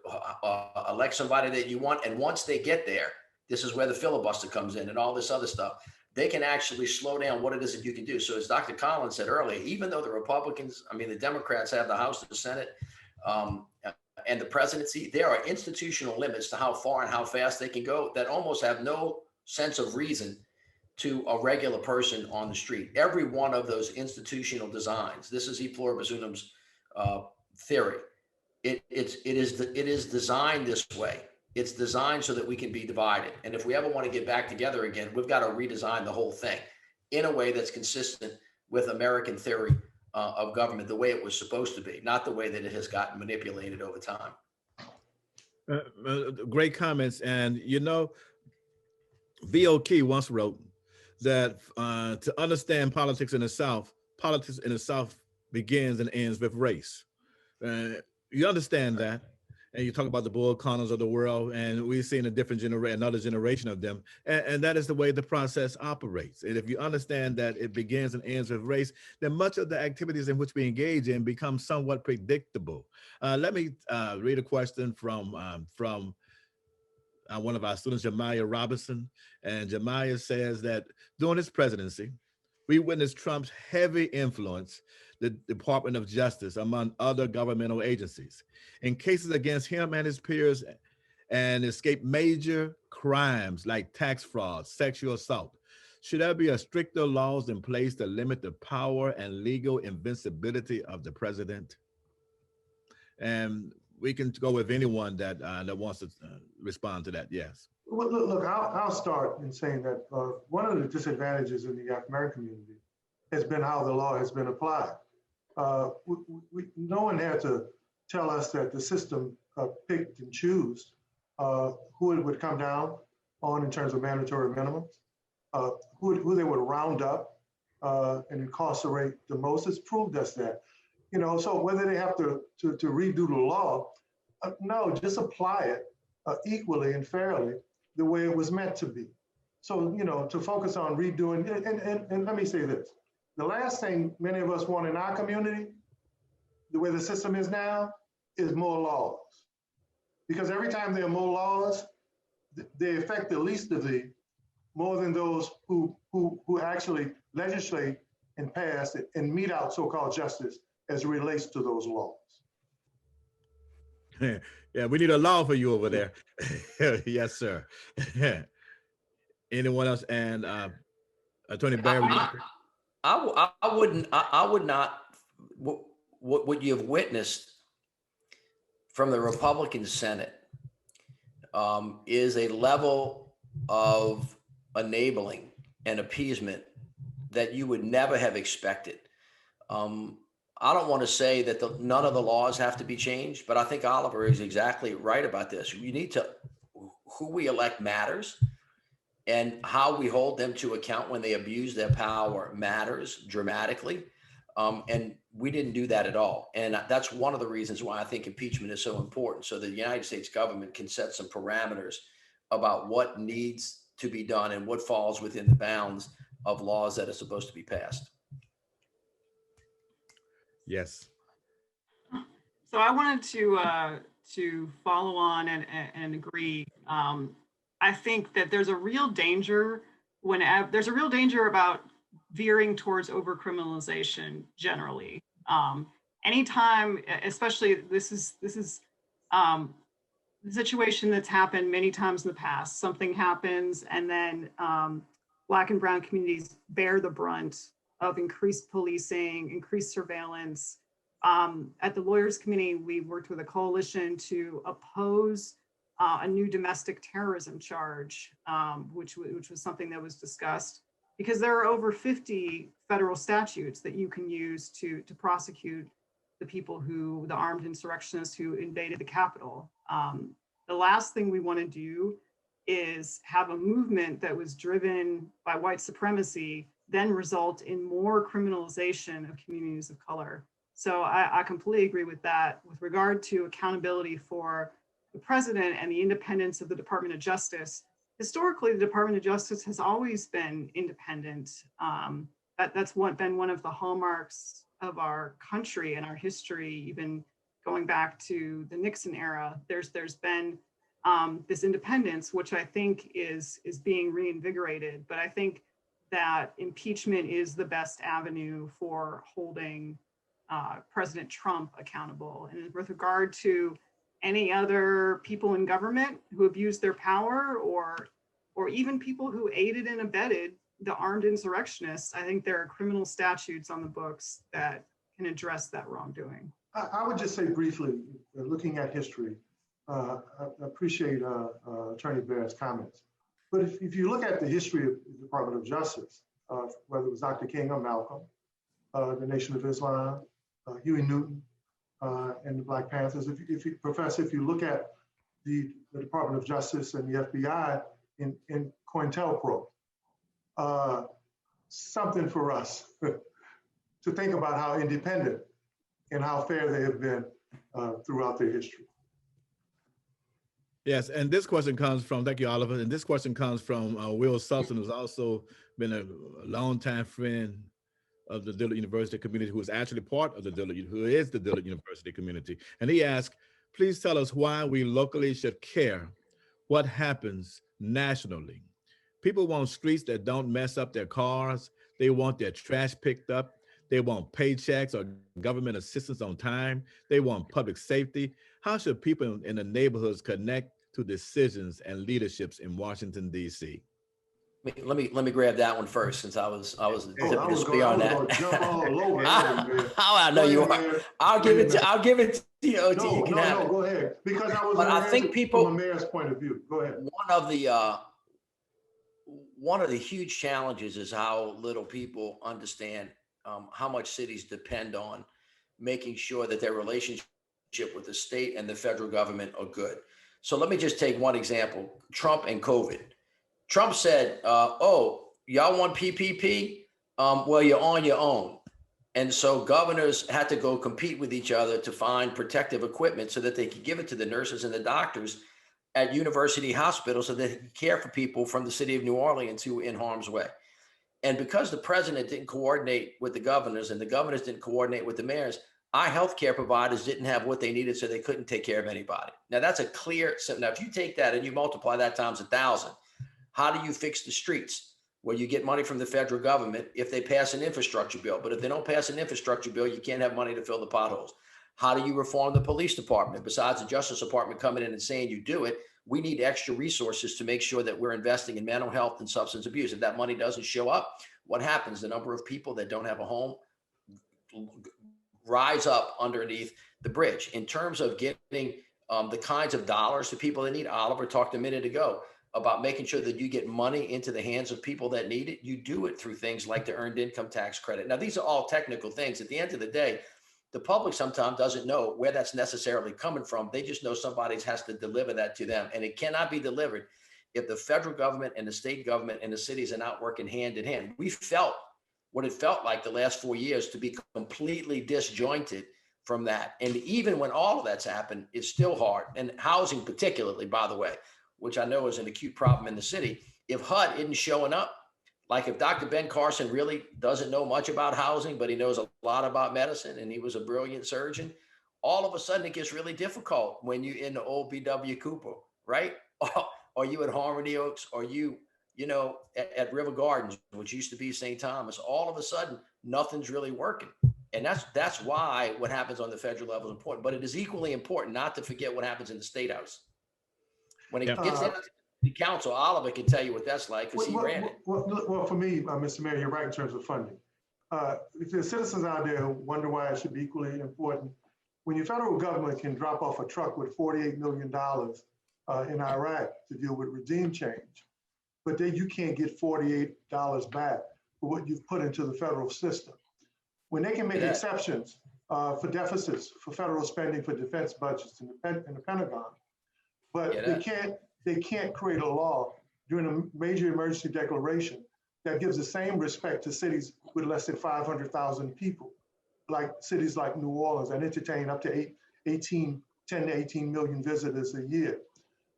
elect somebody that you want. And once they get there, this is where the filibuster comes in and all this other stuff. They can actually slow down what it is that you can do. So as Dr. Collins said earlier, even though the Democrats have the House, the Senate, and the presidency, there are institutional limits to how far and how fast they can go that almost have no sense of reason to a regular person on the street. Every one of those institutional designs, this is E. Pluribus Unum's theory, it is designed this way. It's designed so that we can be divided. And if we ever want to get back together again, we've got to redesign the whole thing in a way that's consistent with American theory of government, the way it was supposed to be, not the way that it has gotten manipulated over time. Great comments. And, you know, BOK once wrote that to understand politics in the South begins and ends with race. You understand that, and you talk about the Bull Connells of the world, and we've seen a different generation, another generation of them, and that is the way the process operates. And if you understand that it begins and ends with race, then much of the activities in which we engage in become somewhat predictable. Let me read a question from one of our students, Jemiah Robinson, and Jemiah says that during his presidency, we witnessed Trump's heavy influence the Department of Justice, among other governmental agencies, in cases against him and his peers, and escaped major crimes like tax fraud, sexual assault. Should there be a stricter laws in place to limit the power and legal invincibility of the president? And we can go with anyone that wants to respond to that. Yes. Well, look, I'll start in saying that one of the disadvantages in the African American community has been how the law has been applied. No one had to tell us that the system picked and chose who it would come down on in terms of mandatory minimums, who they would round up and incarcerate the most. It's proved us that. You know, so whether they have to redo the law, no, just apply it equally and fairly the way it was meant to be. So, you know, to focus on redoing, and let me say this, the last thing many of us want in our community, the way the system is now, is more laws. Because every time there are more laws, they affect the least of thee more than those who actually legislate and pass it and mete out so-called justice as it relates to those laws. Yeah, we need a law for you over there. Yes, sir. Anyone else? And Attorney Baer. I would not. What you have witnessed from the Republican Senate is a level of enabling and appeasement that you would never have expected. I don't want to say that none of the laws have to be changed, but I think Oliver is exactly right about this. You need to, who we elect matters, and how we hold them to account when they abuse their power matters dramatically. And we didn't do that at all. And that's one of the reasons why I think impeachment is so important, so that the United States government can set some parameters about what needs to be done and what falls within the bounds of laws that are supposed to be passed. Yes. So I wanted to follow on and agree. I think that there's a real danger about veering towards overcriminalization generally. Anytime, especially this is the situation that's happened many times in the past. Something happens, and then Black and brown communities bear the brunt of increased policing, increased surveillance. At the Lawyers Committee, we worked with a coalition to oppose a new domestic terrorism charge, which was something that was discussed, because there are over 50 federal statutes that you can use to prosecute the armed insurrectionists who invaded the Capitol. The last thing we want to do is have a movement that was driven by white supremacy then result in more criminalization of communities of color. So I completely agree with that. With regard to accountability for the president and the independence of the Department of Justice, historically, the Department of Justice has always been independent. That's been one of the hallmarks of our country and our history, even going back to the Nixon era. There's been this independence, which I think is being reinvigorated. But I think that impeachment is the best avenue for holding President Trump accountable. And with regard to any other people in government who abused their power, or even people who aided and abetted the armed insurrectionists, I think there are criminal statutes on the books that can address that wrongdoing. I would just say briefly, looking at history, I appreciate Attorney Baer's comments. But if you look at the history of the Department of Justice, whether it was Dr. King or Malcolm, the Nation of Islam, Huey Newton, and the Black Panthers, if you look at the Department of Justice and the FBI in COINTELPRO, something for us to think about how independent and how fair they have been throughout their history. Yes, and this question comes from, thank you, Oliver, and this question comes from Will Sullivan, who's also been a longtime friend of the Dillard University community, who is actually part of the Dillard University community. And he asked, please tell us why we locally should care what happens nationally. People want streets that don't mess up their cars. They want their trash picked up. They want paychecks or government assistance on time. They want public safety. How should people in the neighborhoods connect to decisions and leaderships in Washington, D.C.? Let me grab that one first, since I was Jump all over. I know you are. I'll give it to you, OT. No, you can have it. Go ahead. Because I think people, from a mayor's point of view. Go ahead. One of the huge challenges is how little people understand how much cities depend on making sure that their relationship with the state and the federal government are good. So let me just take one example: Trump and COVID. Trump said, oh, y'all want PPP? Well, you're on your own. And so governors had to go compete with each other to find protective equipment so that they could give it to the nurses and the doctors at university hospitals so they could care for people from the city of New Orleans who were in harm's way. And because the president didn't coordinate with the governors and the governors didn't coordinate with the mayors, our healthcare providers didn't have what they needed, so they couldn't take care of anybody. Now that's a clear, now if you take that and you multiply that times 1,000, how do you fix the streets? Well, you get money from the federal government if they pass an infrastructure bill. But if they don't pass an infrastructure bill, you can't have money to fill the potholes. How do you reform the police department? Besides the Justice Department coming in and saying you do it, we need extra resources to make sure that we're investing in mental health and substance abuse. If that money doesn't show up, what happens? The number of people that don't have a home rise up underneath the bridge. In terms of getting the kinds of dollars to people that need, Oliver talked a minute ago about making sure that you get money into the hands of people that need it. You do it through things like the earned income tax credit. Now, these are all technical things. At the end of the day, the public sometimes doesn't know where that's necessarily coming from. They just know somebody has to deliver that to them. And it cannot be delivered if the federal government and the state government and the cities are not working hand in hand. We felt what it felt like the last 4 years to be completely disjointed from that. And even when all of that's happened, it's still hard. And housing particularly, by the way, which I know is an acute problem in the city. If HUD isn't showing up, like if Dr. Ben Carson really doesn't know much about housing, but he knows a lot about medicine and he was a brilliant surgeon, all of a sudden it gets really difficult when you're in the old BW Cooper, right? Or you at Harmony Oaks, or you at River Gardens, which used to be St. Thomas. All of a sudden, nothing's really working. And that's why what happens on the federal level is important. But it is equally important not to forget what happens in the State House. When it gets into the council, Oliver can tell you what that's like because he ran it. Well, for me, Mr. Mayor, you're right in terms of funding. If there's citizens out there who wonder why it should be equally important, when your federal government can drop off a truck with $48 million in Iraq to deal with regime change, but then you can't get $48 back for what you've put into the federal system. When they can make exceptions for deficits for federal spending for defense budgets in the Pentagon, but they can't create a law during a major emergency declaration that gives the same respect to cities with less than 500,000 people, like cities like New Orleans, that entertain up to 10 to 18 million visitors a year.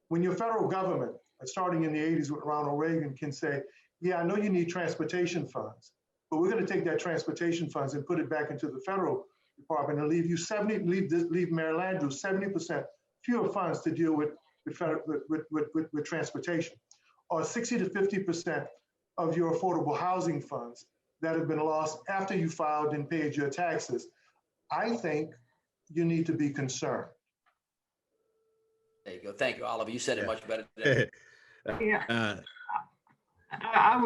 When your federal government, starting in the 80s with Ronald Reagan, can say, yeah, I know you need transportation funds, but we're going to take that transportation funds and put it back into the federal department and leave Mayor Landrieu 70% fewer funds to deal with transportation, or 60 to 50% of your affordable housing funds that have been lost after you filed and paid your taxes. I think you need to be concerned. There you go. Thank you, Oliver. You said it much better today. Yeah. I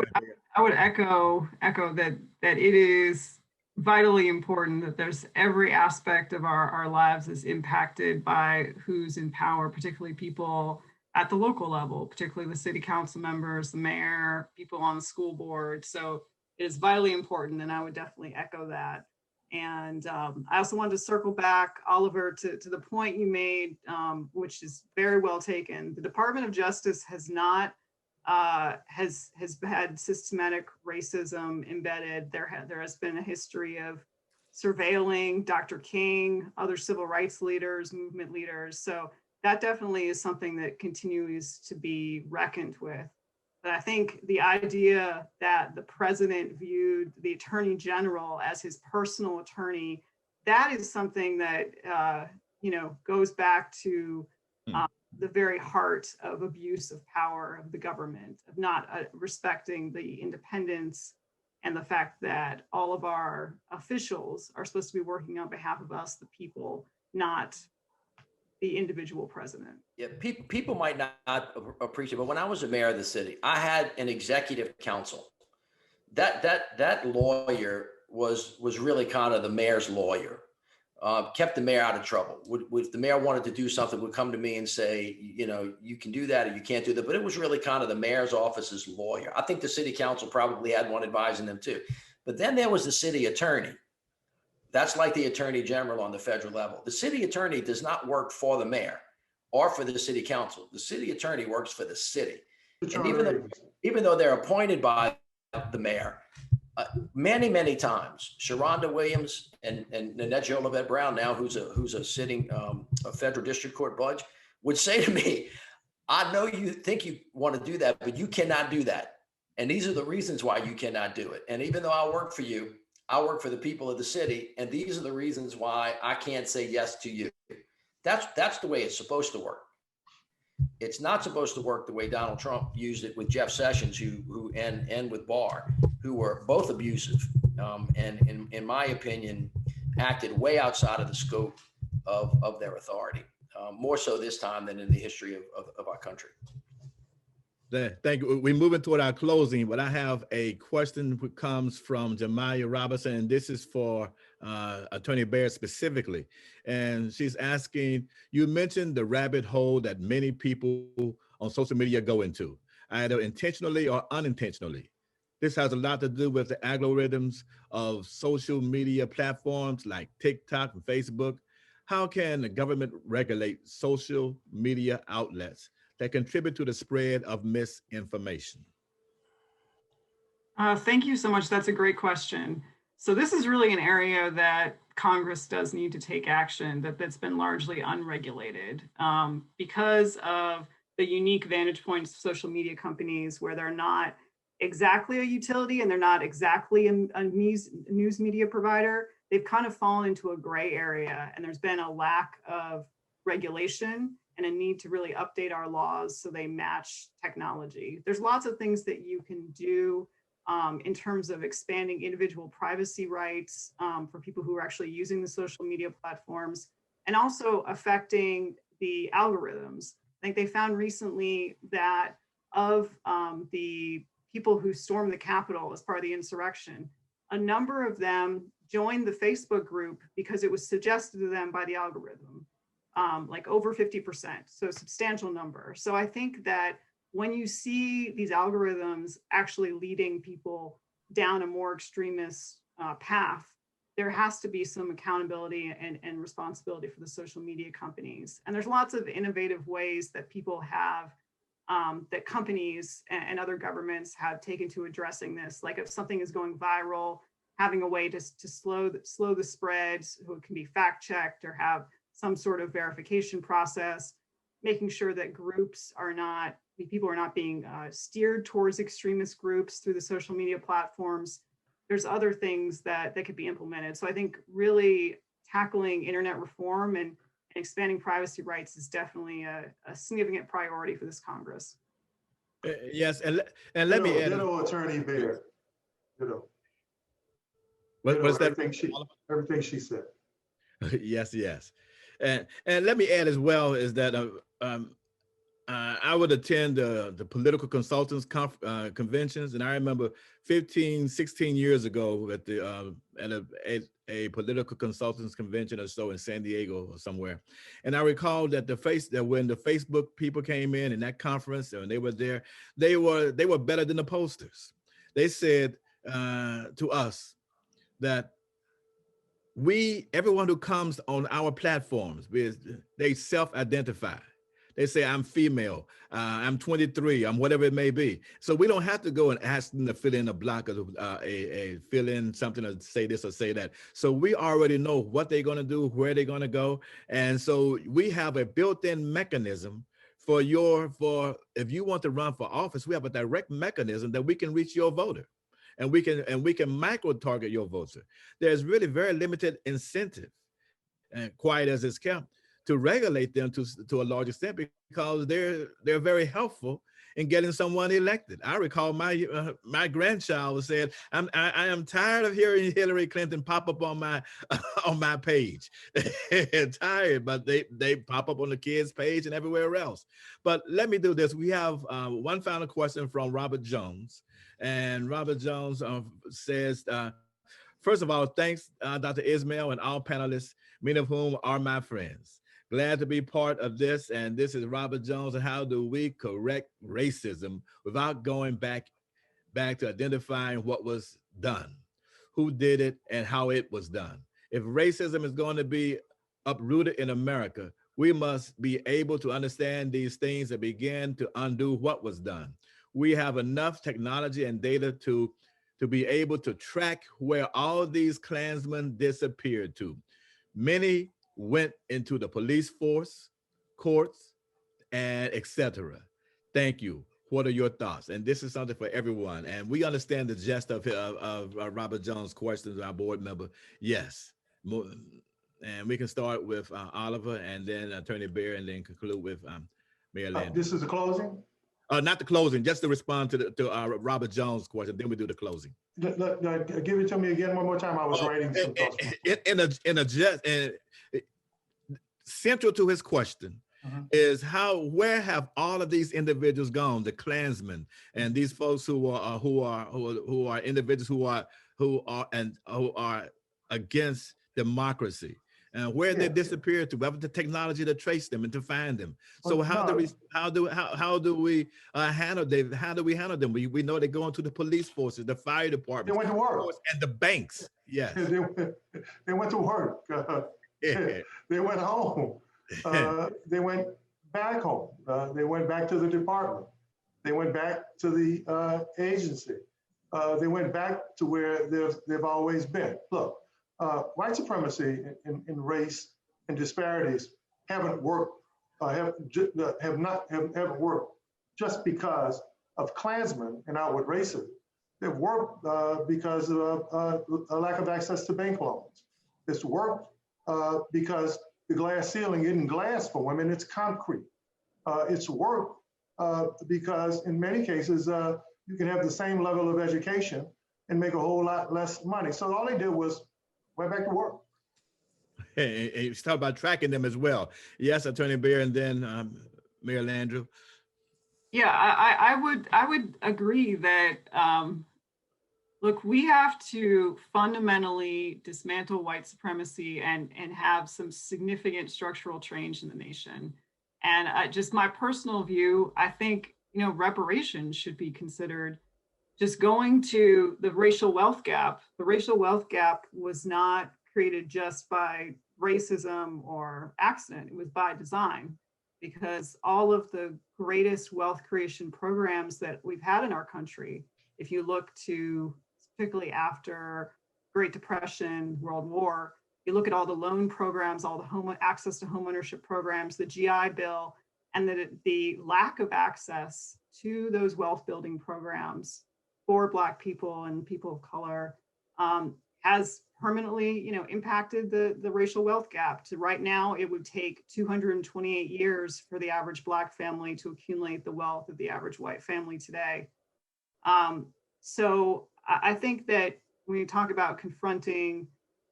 would echo that it is vitally important that there's every aspect of our lives is impacted by who's in power, particularly people at the local level, particularly the city council members, the mayor, people on the school board. So it is vitally important, and I would definitely echo that. And I also wanted to circle back, Oliver, to the point you made, which is very well taken. The Department of Justice has not has had systematic racism embedded. There has been a history of surveilling Dr. King, other civil rights leaders, movement leaders. So that definitely is something that continues to be reckoned with. But I think the idea that the president viewed the attorney general as his personal attorney, that is something that goes back to the very heart of abuse of power of the government, of not respecting the independence and the fact that all of our officials are supposed to be working on behalf of us, the people, not the individual president. Yeah, people might not appreciate, but when I was a mayor of the city, I had an executive council. That lawyer was really kind of the mayor's lawyer. Kept the mayor out of trouble. If the mayor wanted to do something, would come to me and say, you can do that or you can't do that. But it was really kind of the mayor's office's lawyer. I think the city council probably had one advising them too. But then there was the city attorney. That's like the attorney general on the federal level. The city attorney does not work for the mayor or for the city council. The city attorney works for the city. And even though they're appointed by the mayor, many times, Sharonda Williams and Nanette Jolivet Brown, now who's a sitting a federal district court judge, would say to me, I know you think you want to do that, but you cannot do that. And these are the reasons why you cannot do it. And even though I work for you, I work for the people of the city, and these are the reasons why I can't say yes to you. That's the way it's supposed to work. It's not supposed to work the way Donald Trump used it with Jeff Sessions, and with Barr, who were both abusive, and in my opinion, acted way outside of the scope of their authority, more so this time than in the history of our country. Thank you. We're moving toward our closing, but I have a question that comes from Jemiah Robinson, and this is for Attorney Baer specifically. And she's asking, you mentioned the rabbit hole that many people on social media go into, either intentionally or unintentionally. This has a lot to do with the algorithms of social media platforms like TikTok and Facebook. How can the government regulate social media outlets that contribute to the spread of misinformation? Thank you so much. That's a great question. So this is really an area that Congress does need to take action that's been largely unregulated because of the unique vantage points of social media companies, where they're not exactly a utility and they're not exactly a news media provider. They've kind of fallen into a gray area, and there's been a lack of regulation and a need to really update our laws so they match technology. There's lots of things that you can do in terms of expanding individual privacy rights for people who are actually using the social media platforms, and also affecting the algorithms. I think they found recently that of the people who stormed the Capitol as part of the insurrection, a number of them joined the Facebook group because it was suggested to them by the algorithm. Like over 50%, so a substantial number. So I think that when you see these algorithms actually leading people down a more extremist path, there has to be some accountability and responsibility for the social media companies. And there's lots of innovative ways that people have, that companies and other governments have taken to addressing this. Like if something is going viral, having a way to slow the spread, so it can be fact checked or have some sort of verification process, making sure that people are not being steered towards extremist groups through the social media platforms. There's other things that could be implemented. So I think really tackling internet reform and expanding privacy rights is definitely a significant priority for this Congress. Yes, and let me add. Attorney Baer. What's that? Everything she said. Yes. And let me add as well is that I would attend the political consultants conventions, and I remember 15, 16 years ago at the at a political consultants convention or so in San Diego or somewhere, and I recall that when the Facebook people came in that conference and they were there, they were better than the posters. They said to us that everyone who comes on our platforms, they self-identify. They say, I'm female, I'm 23, I'm whatever it may be. So we don't have to go and ask them to fill in a block or fill in something or say this or say that. So we already know what they're gonna do, where they're gonna go. And so we have a built-in mechanism for if you want to run for office, we have a direct mechanism that we can reach your voter. And we can micro target your voter. There's really very limited incentive, and quiet as it's kept, to regulate them to a large extent because they're very helpful in getting someone elected. I recall my grandchild said, I am tired of hearing Hillary Clinton pop up on my on my page. Tired, but they pop up on the kids' page and everywhere else. But let me do this. We have one final question from Robert Jones. And Robert Jones says, first of all, thanks, Dr. Ismail and all panelists, many of whom are my friends. Glad to be part of this. And this is Robert Jones. And how do we correct racism without going back to identifying what was done, who did it, and how it was done? If racism is going to be uprooted in America, we must be able to understand these things and begin to undo what was done. We have enough technology and data to be able to track where all these Klansmen disappeared to. Many went into the police force, courts, and etc. Thank you. What are your thoughts? And this is something for everyone. And we understand the gist of Robert Jones' questions, our board member. Yes. And we can start with Oliver and then Attorney Baer and then conclude with Mayor Landrieu. This is the closing? Not the closing, just to respond to Robert Jones' question. Then we do the closing. Give it to me again one more time. I was writing some thoughts. Central to his question is where have all of these individuals gone? The Klansmen and these folks who are individuals who are against democracy. And where they disappeared to, we have the technology to trace them and to find them. So how do we handle them? How do we handle them? We know they go into the police forces, the fire department, they went to work, and the banks. Yes, they went to work. They went home. They went back home. They went back to the department. They went back to the agency. They went back to where they've always been. Look. White supremacy in race and disparities haven't worked, haven't worked just because of Klansmen and outward racism. They've worked because of a lack of access to bank loans. It's worked because the glass ceiling isn't glass for women, it's concrete. It's worked because in many cases, you can have the same level of education and make a whole lot less money. So all they did was went back to work. And you talk about tracking them as well. Yes, Attorney Baer, and then Mayor Landrieu. Yeah, I would agree that look, we have to fundamentally dismantle white supremacy and have some significant structural change in the nation. And just my personal view, I think reparations should be considered. Just going to the racial wealth gap was not created just by racism or accident. It was by design, because all of the greatest wealth creation programs that we've had in our country, if you look to particularly after Great Depression, World War, you look at all the loan programs, all the access to home ownership programs, the GI Bill, and the lack of access to those wealth building programs for Black people and people of color has permanently, impacted the racial wealth gap. To right now, it would take 228 years for the average Black family to accumulate the wealth of the average white family today. So I think that when you talk about confronting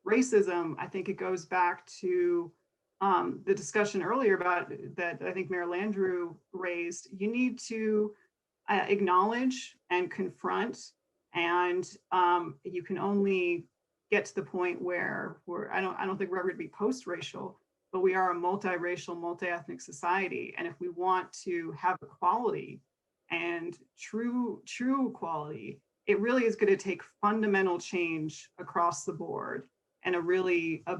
racism, I think it goes back to the discussion earlier about that I think Mayor Landrieu raised, you need to acknowledge and confront, and you can only get to the point where I don't think we're ever going to be post-racial, but we are a multiracial, multi-ethnic society. And if we want to have equality and true equality, it really is going to take fundamental change across the board and a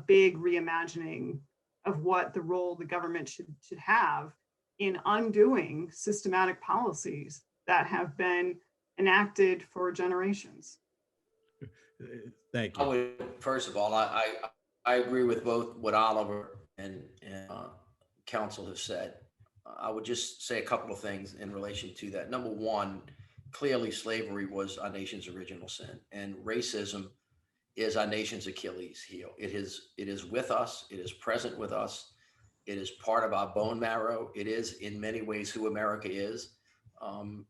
big reimagining of what the role the government should have in undoing systematic policies that have been enacted for generations. Thank I you. would, first of all, I agree with both what Oliver and counsel have said. I would just say a couple of things in relation to that. Number one, clearly slavery was our nation's original sin, and racism is our nation's Achilles heel. It is with us. It is present with us. It is part of our bone marrow. It is in many ways who America is,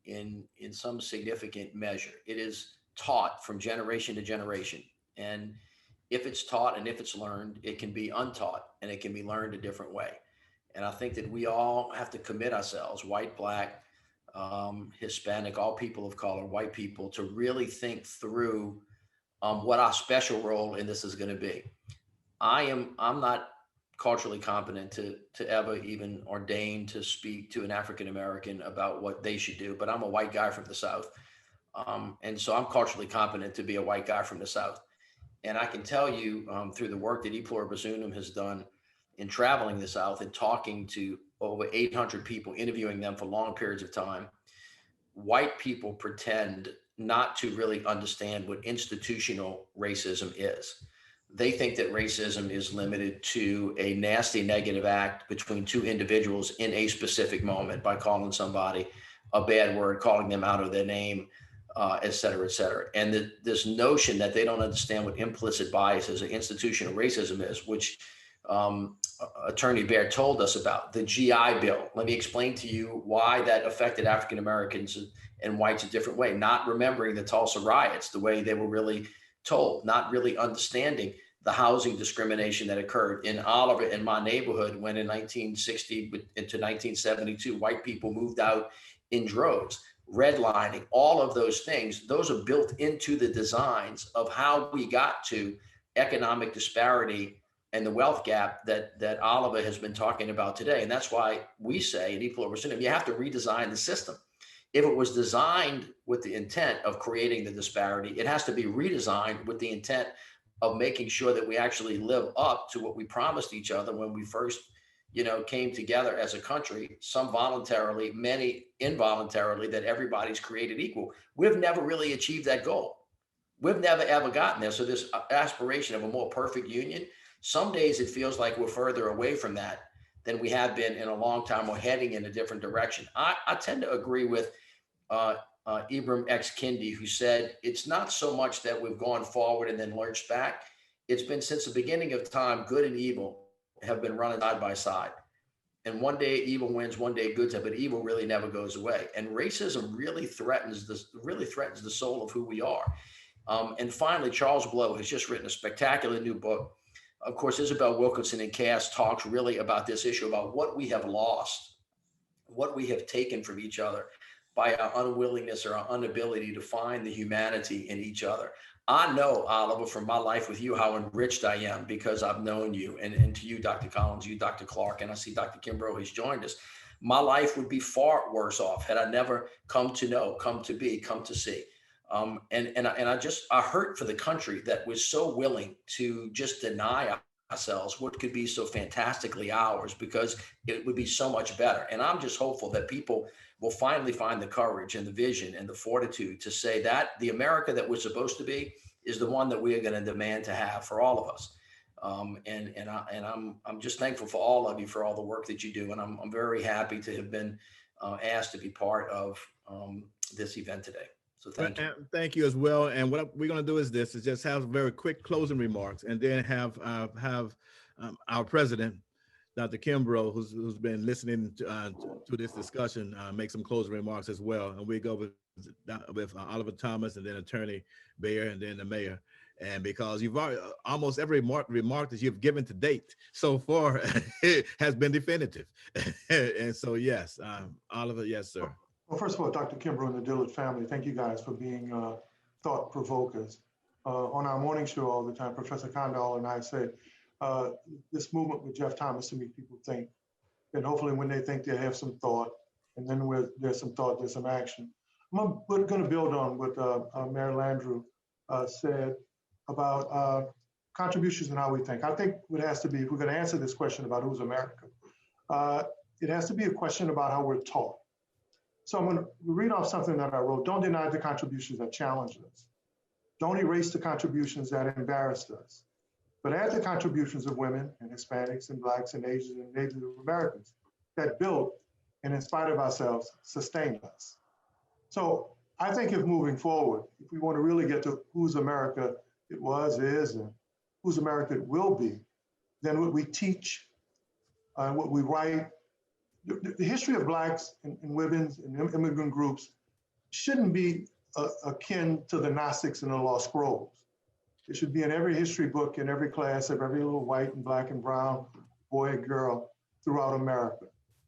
in some significant measure. It is taught from generation to generation. And if it's taught and if it's learned, it can be untaught and it can be learned a different way. And I think that we all have to commit ourselves, white, black, Hispanic, all people of color, white people, to really think through what our special role in this is going to be. I'm not culturally competent to ever even ordain to speak to an African American about what they should do, but I'm a white guy from the South. And so I'm culturally competent to be a white guy from the South. And I can tell you through the work that Pluribus Unum has done in traveling the South and talking to over 800 people, interviewing them for long periods of time, white people pretend not to really understand what institutional racism is. They think that racism is limited to a nasty negative act between two individuals in a specific moment by calling somebody a bad word, calling them out of their name, et cetera, et cetera. And this notion that they don't understand what implicit biases or institutional racism is, which Attorney Baer told us about, the GI Bill. Let me explain to you why that affected African Americans and whites a different way, not remembering the Tulsa riots the way they were really told, not really understanding the housing discrimination that occurred in Oliver, in my neighborhood, when in 1960 into 1972, white people moved out in droves. Redlining, all of those things, those are built into the designs of how we got to economic disparity and the wealth gap that Oliver has been talking about today. And that's why we say at Pluribus Unum, you have to redesign the system. If it was designed with the intent of creating the disparity, it has to be redesigned with the intent of making sure that we actually live up to what we promised each other when we first, came together as a country, some voluntarily, many involuntarily, that everybody's created equal. We've never really achieved that goal. We've never, ever gotten there. So this aspiration of a more perfect union, some days it feels like we're further away from that than we have been in a long time. We're heading in a different direction. I tend to agree with Ibram X. Kendi, who said, it's not so much that we've gone forward and then lurched back. It's been since the beginning of time, good and evil have been running side by side. And one day evil wins, one day good, but evil really never goes away. And racism really threatens the soul of who we are. And finally, Charles Blow has just written a spectacular new book. Of course, Isabel Wilkinson and Cass talks really about this issue, about what we have lost, what we have taken from each other by our unwillingness or our inability to find the humanity in each other. I know, Oliver, from my life with you, how enriched I am because I've known you, and to you, Dr. Collins, you, Dr. Clark, and I see Dr. Kimbrough has joined us. My life would be far worse off had I never come to know, come to be, come to see. And I hurt for the country that was so willing to just deny ourselves what could be so fantastically ours, because it would be so much better. And I'm just hopeful that people will finally find the courage and the vision and the fortitude to say that the America that we're supposed to be is the one that we are going to demand to have for all of us. I'm just thankful for all of you for all the work that you do, and I'm very happy to have been asked to be part of this event today. So thank you. Thank you as well. And what we're going to do is just have very quick closing remarks, and then have our president, Dr. Kimbrough, who's been listening to this discussion, make some closing remarks as well. And we go with Oliver Thomas, and then Attorney Baer, and then the mayor. And because you've already, almost every remark that you've given to date so far has been definitive. And so, yes, Oliver, yes, sir. Well, first of all, Dr. Kimbrough and the Dillard family, thank you guys for being thought provokers. On our morning show all the time, Professor Condoll and I say, this movement with Jeff Thomas to make people think, and hopefully when they think, they have some thought, and then where there's some thought, there's some action. I'm going to build on what Mayor Landrieu said about contributions and how we think. I think what has to be, if we're going to answer this question about who's America, it has to be a question about how we're taught. So I'm going to read off something that I wrote. Don't deny the contributions that challenged us. Don't erase the contributions that embarrassed us, but add the contributions of women and Hispanics and Blacks and Asians and Native Americans that built and in spite of ourselves, sustained us. So I think if moving forward, if we want to really get to whose America it was, is, and whose America it will be, then what we teach, what we write, the history of Blacks and women's and immigrant groups shouldn't be akin to the Gnostics and the Lost Scrolls. It should be in every history book, in every class of every little white and Black and brown boy and girl throughout America.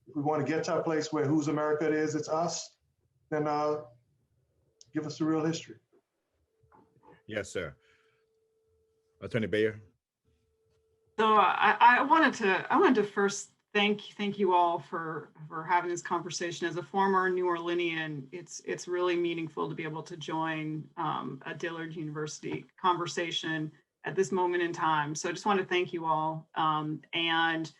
If we want to get to a place where whose America it is, it's us, then give us the real history. Yes, sir. Attorney Baer. So I wanted to first thank you all for having this conversation. As a former New Orleanian, it's really meaningful to be able to join a Dillard University conversation at this moment in time. So I just want to thank you all. And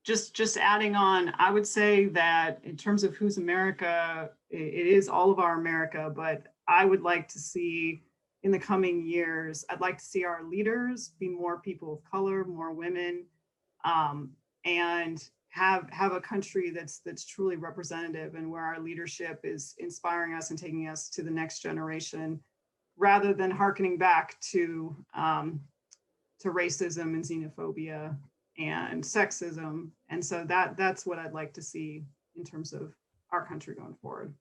just adding on, I would say that in terms of whose America, it is all of our America, but I would like to see in the coming years, I'd like to see our leaders be more people of color, more women, and have a country that's truly representative and where our leadership is inspiring us and taking us to the next generation, rather than hearkening back to racism and xenophobia and sexism. And so that's what I'd like to see in terms of our country going forward.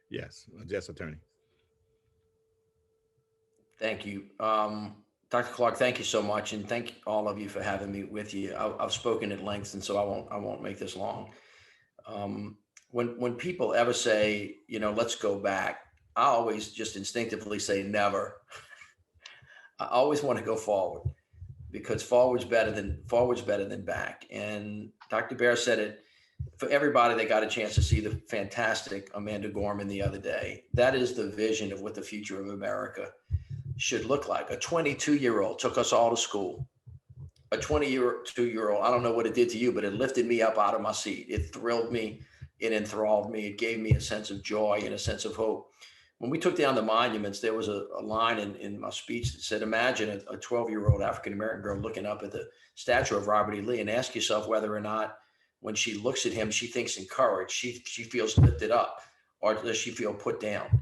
Yes, yes, Attorney. Thank you. Dr. Clark, thank you so much. And thank all of you for having me with you. I've spoken at length, and so I won't make this long. When people ever say, let's go back, I always just instinctively say never. I always want to go forward, because forward's better than back. And Dr. Baer said it, for everybody that got a chance to see the fantastic Amanda Gorman the other day, that is the vision of what the future of America should look like. A 22-year-old took us all to school. A 22-year-old, I don't know what it did to you, but it lifted me up out of my seat. It thrilled me. It enthralled me. It gave me a sense of joy and a sense of hope. When we took down the monuments, there was a line in my speech that said, imagine a 12-year-old African-American girl looking up at the statue of Robert E. Lee, and ask yourself whether or not when she looks at him, she thinks encouraged, she feels lifted up, or does she feel put down?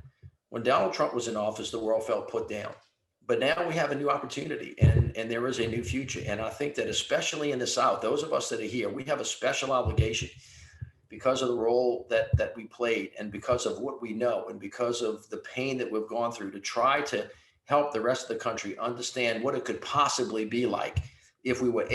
When Donald Trump was in office, the world felt put down. But now we have a new opportunity, and there is a new future. And I think that especially in the South, those of us that are here, we have a special obligation because of the role that we played, and because of what we know, and because of the pain that we've gone through, to try to help the rest of the country understand what it could possibly be like if we were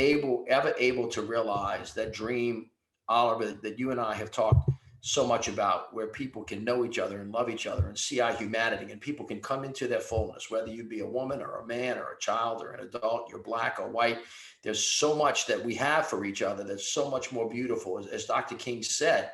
ever able to realize that dream, Oliver, that you and I have talked so much about, where people can know each other and love each other and see our humanity, and people can come into their fullness, whether you be a woman or a man or a child or an adult, you're Black or white. There's so much that we have for each other that's so much more beautiful. As Dr. King said,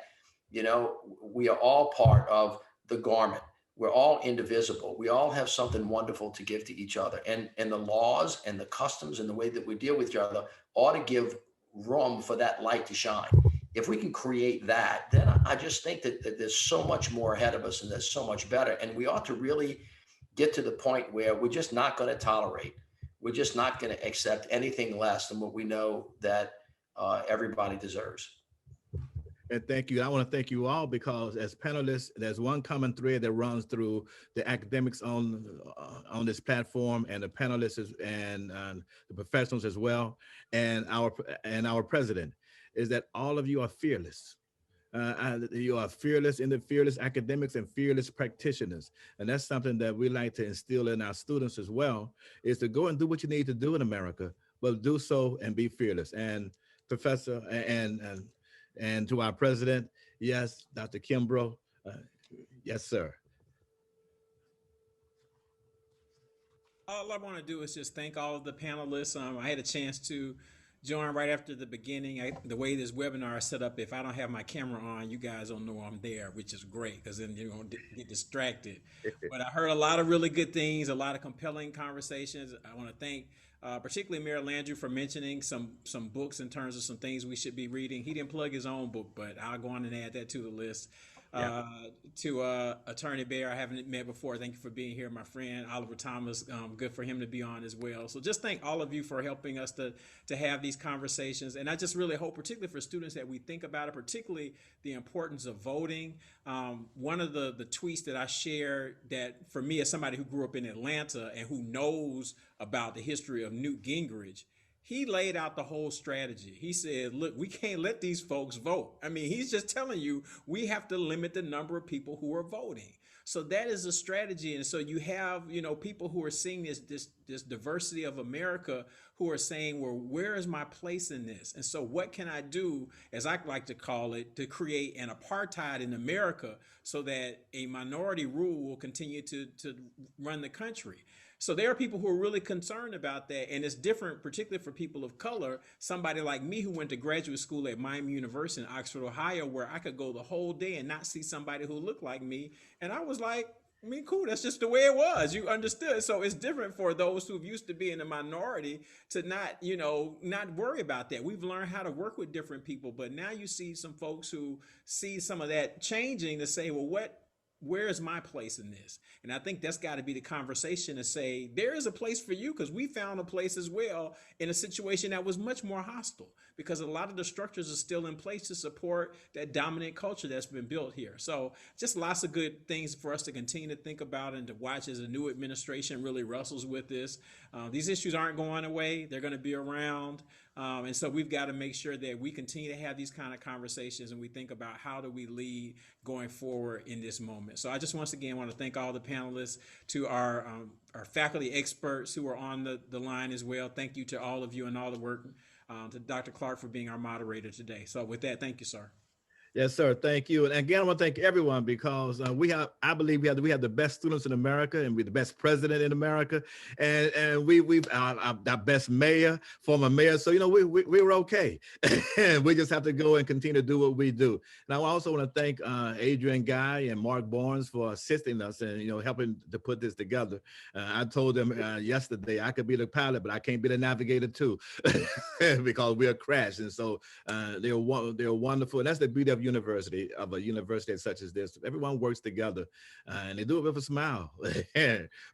we are all part of the garment. We're all indivisible. We all have something wonderful to give to each other. And the laws and the customs and the way that we deal with each other ought to give room for that light to shine. If we can create that, then I just think that there's so much more ahead of us, and there's so much better. And we ought to really get to the point where we're just not going to tolerate. We're just not going to accept anything less than what we know that everybody deserves. And thank you. I want to thank you all, because as panelists, there's one common thread that runs through the academics on this platform, and the panelists and the professionals as well, and our president, is that all of you are fearless. You are fearless in the fearless academics and fearless practitioners. And that's something that we like to instill in our students as well, is to go and do what you need to do in America, but do so and be fearless. And Professor and to our president, yes, Dr. Kimbrough, yes, sir. All I want to do is just thank all of the panelists. I had a chance to join right after the beginning. The way this webinar is set up, if I don't have my camera on, you guys don't know I'm there, which is great because then you're going to get distracted. But I heard a lot of really good things, a lot of compelling conversations. I want to thank particularly Mayor Landrieu for mentioning some books in terms of some things we should be reading. He didn't plug his own book, but I'll go on and add that to the list. To Attorney Baer, I haven't met before. Thank you for being here, my friend. Oliver Thomas, good for him to be on as well. So just thank all of you for helping us to have these conversations. And I just really hope, particularly for students, that we think about it, particularly the importance of voting. One of the tweets that I shared, that for me as somebody who grew up in Atlanta and who knows about the history of Newt Gingrich, he laid out the whole strategy. He said, look, we can't let these folks vote. I mean, he's just telling you, we have to limit the number of people who are voting. So that is a strategy. And so you have, people who are seeing this diversity of America who are saying, well, where is my place in this? And so what can I do, as I like to call it, to create an apartheid in America so that a minority rule will continue to run the country? So there are people who are really concerned about that. And it's different, particularly for people of color. Somebody like me who went to graduate school at Miami University in Oxford, Ohio, where I could go the whole day and not see somebody who looked like me. And I was like, I mean, cool, that's just the way it was. You understood. So it's different for those who used to be in the minority to not, not worry about that. We've learned how to work with different people. But now you see some folks who see some of that changing to say, well, where is my place in this? And I think that's got to be the conversation to say, there is a place for you, because we found a place as well in a situation that was much more hostile, because a lot of the structures are still in place to support that dominant culture that's been built here. So just lots of good things for us to continue to think about and to watch as a new administration really wrestles with this. These issues aren't going away. They're going to be around. And so we've got to make sure that we continue to have these kind of conversations and we think about how do we lead going forward in this moment. So I just once again want to thank all the panelists, to our faculty experts who are on the line as well. Thank you to all of you and all the work, to Dr. Clark for being our moderator today. So with that, thank you, sir. Yes, sir. Thank you. And again, I want to thank everyone, because I believe we have the best students in America, and we're the best president in America, and we've our best mayor, former mayor. So we're okay. We just have to go and continue to do what we do. And I also want to thank Adrian Guy and Mark Barnes for assisting us and helping to put this together. I told them yesterday I could be the pilot, but I can't be the navigator too, because we'll crash. And so they're wonderful, and that's the beauty of a university such as this. Everyone works together, and they do it with a smile.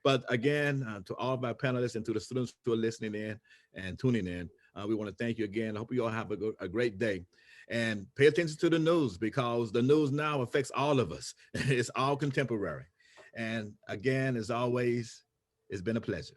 But again, to all of our panelists and to the students who are listening in and tuning in, we want to thank you again. I hope you all have a great day, and pay attention to the news, because the news now affects all of us. It's all contemporary. And again, as always, it's been a pleasure.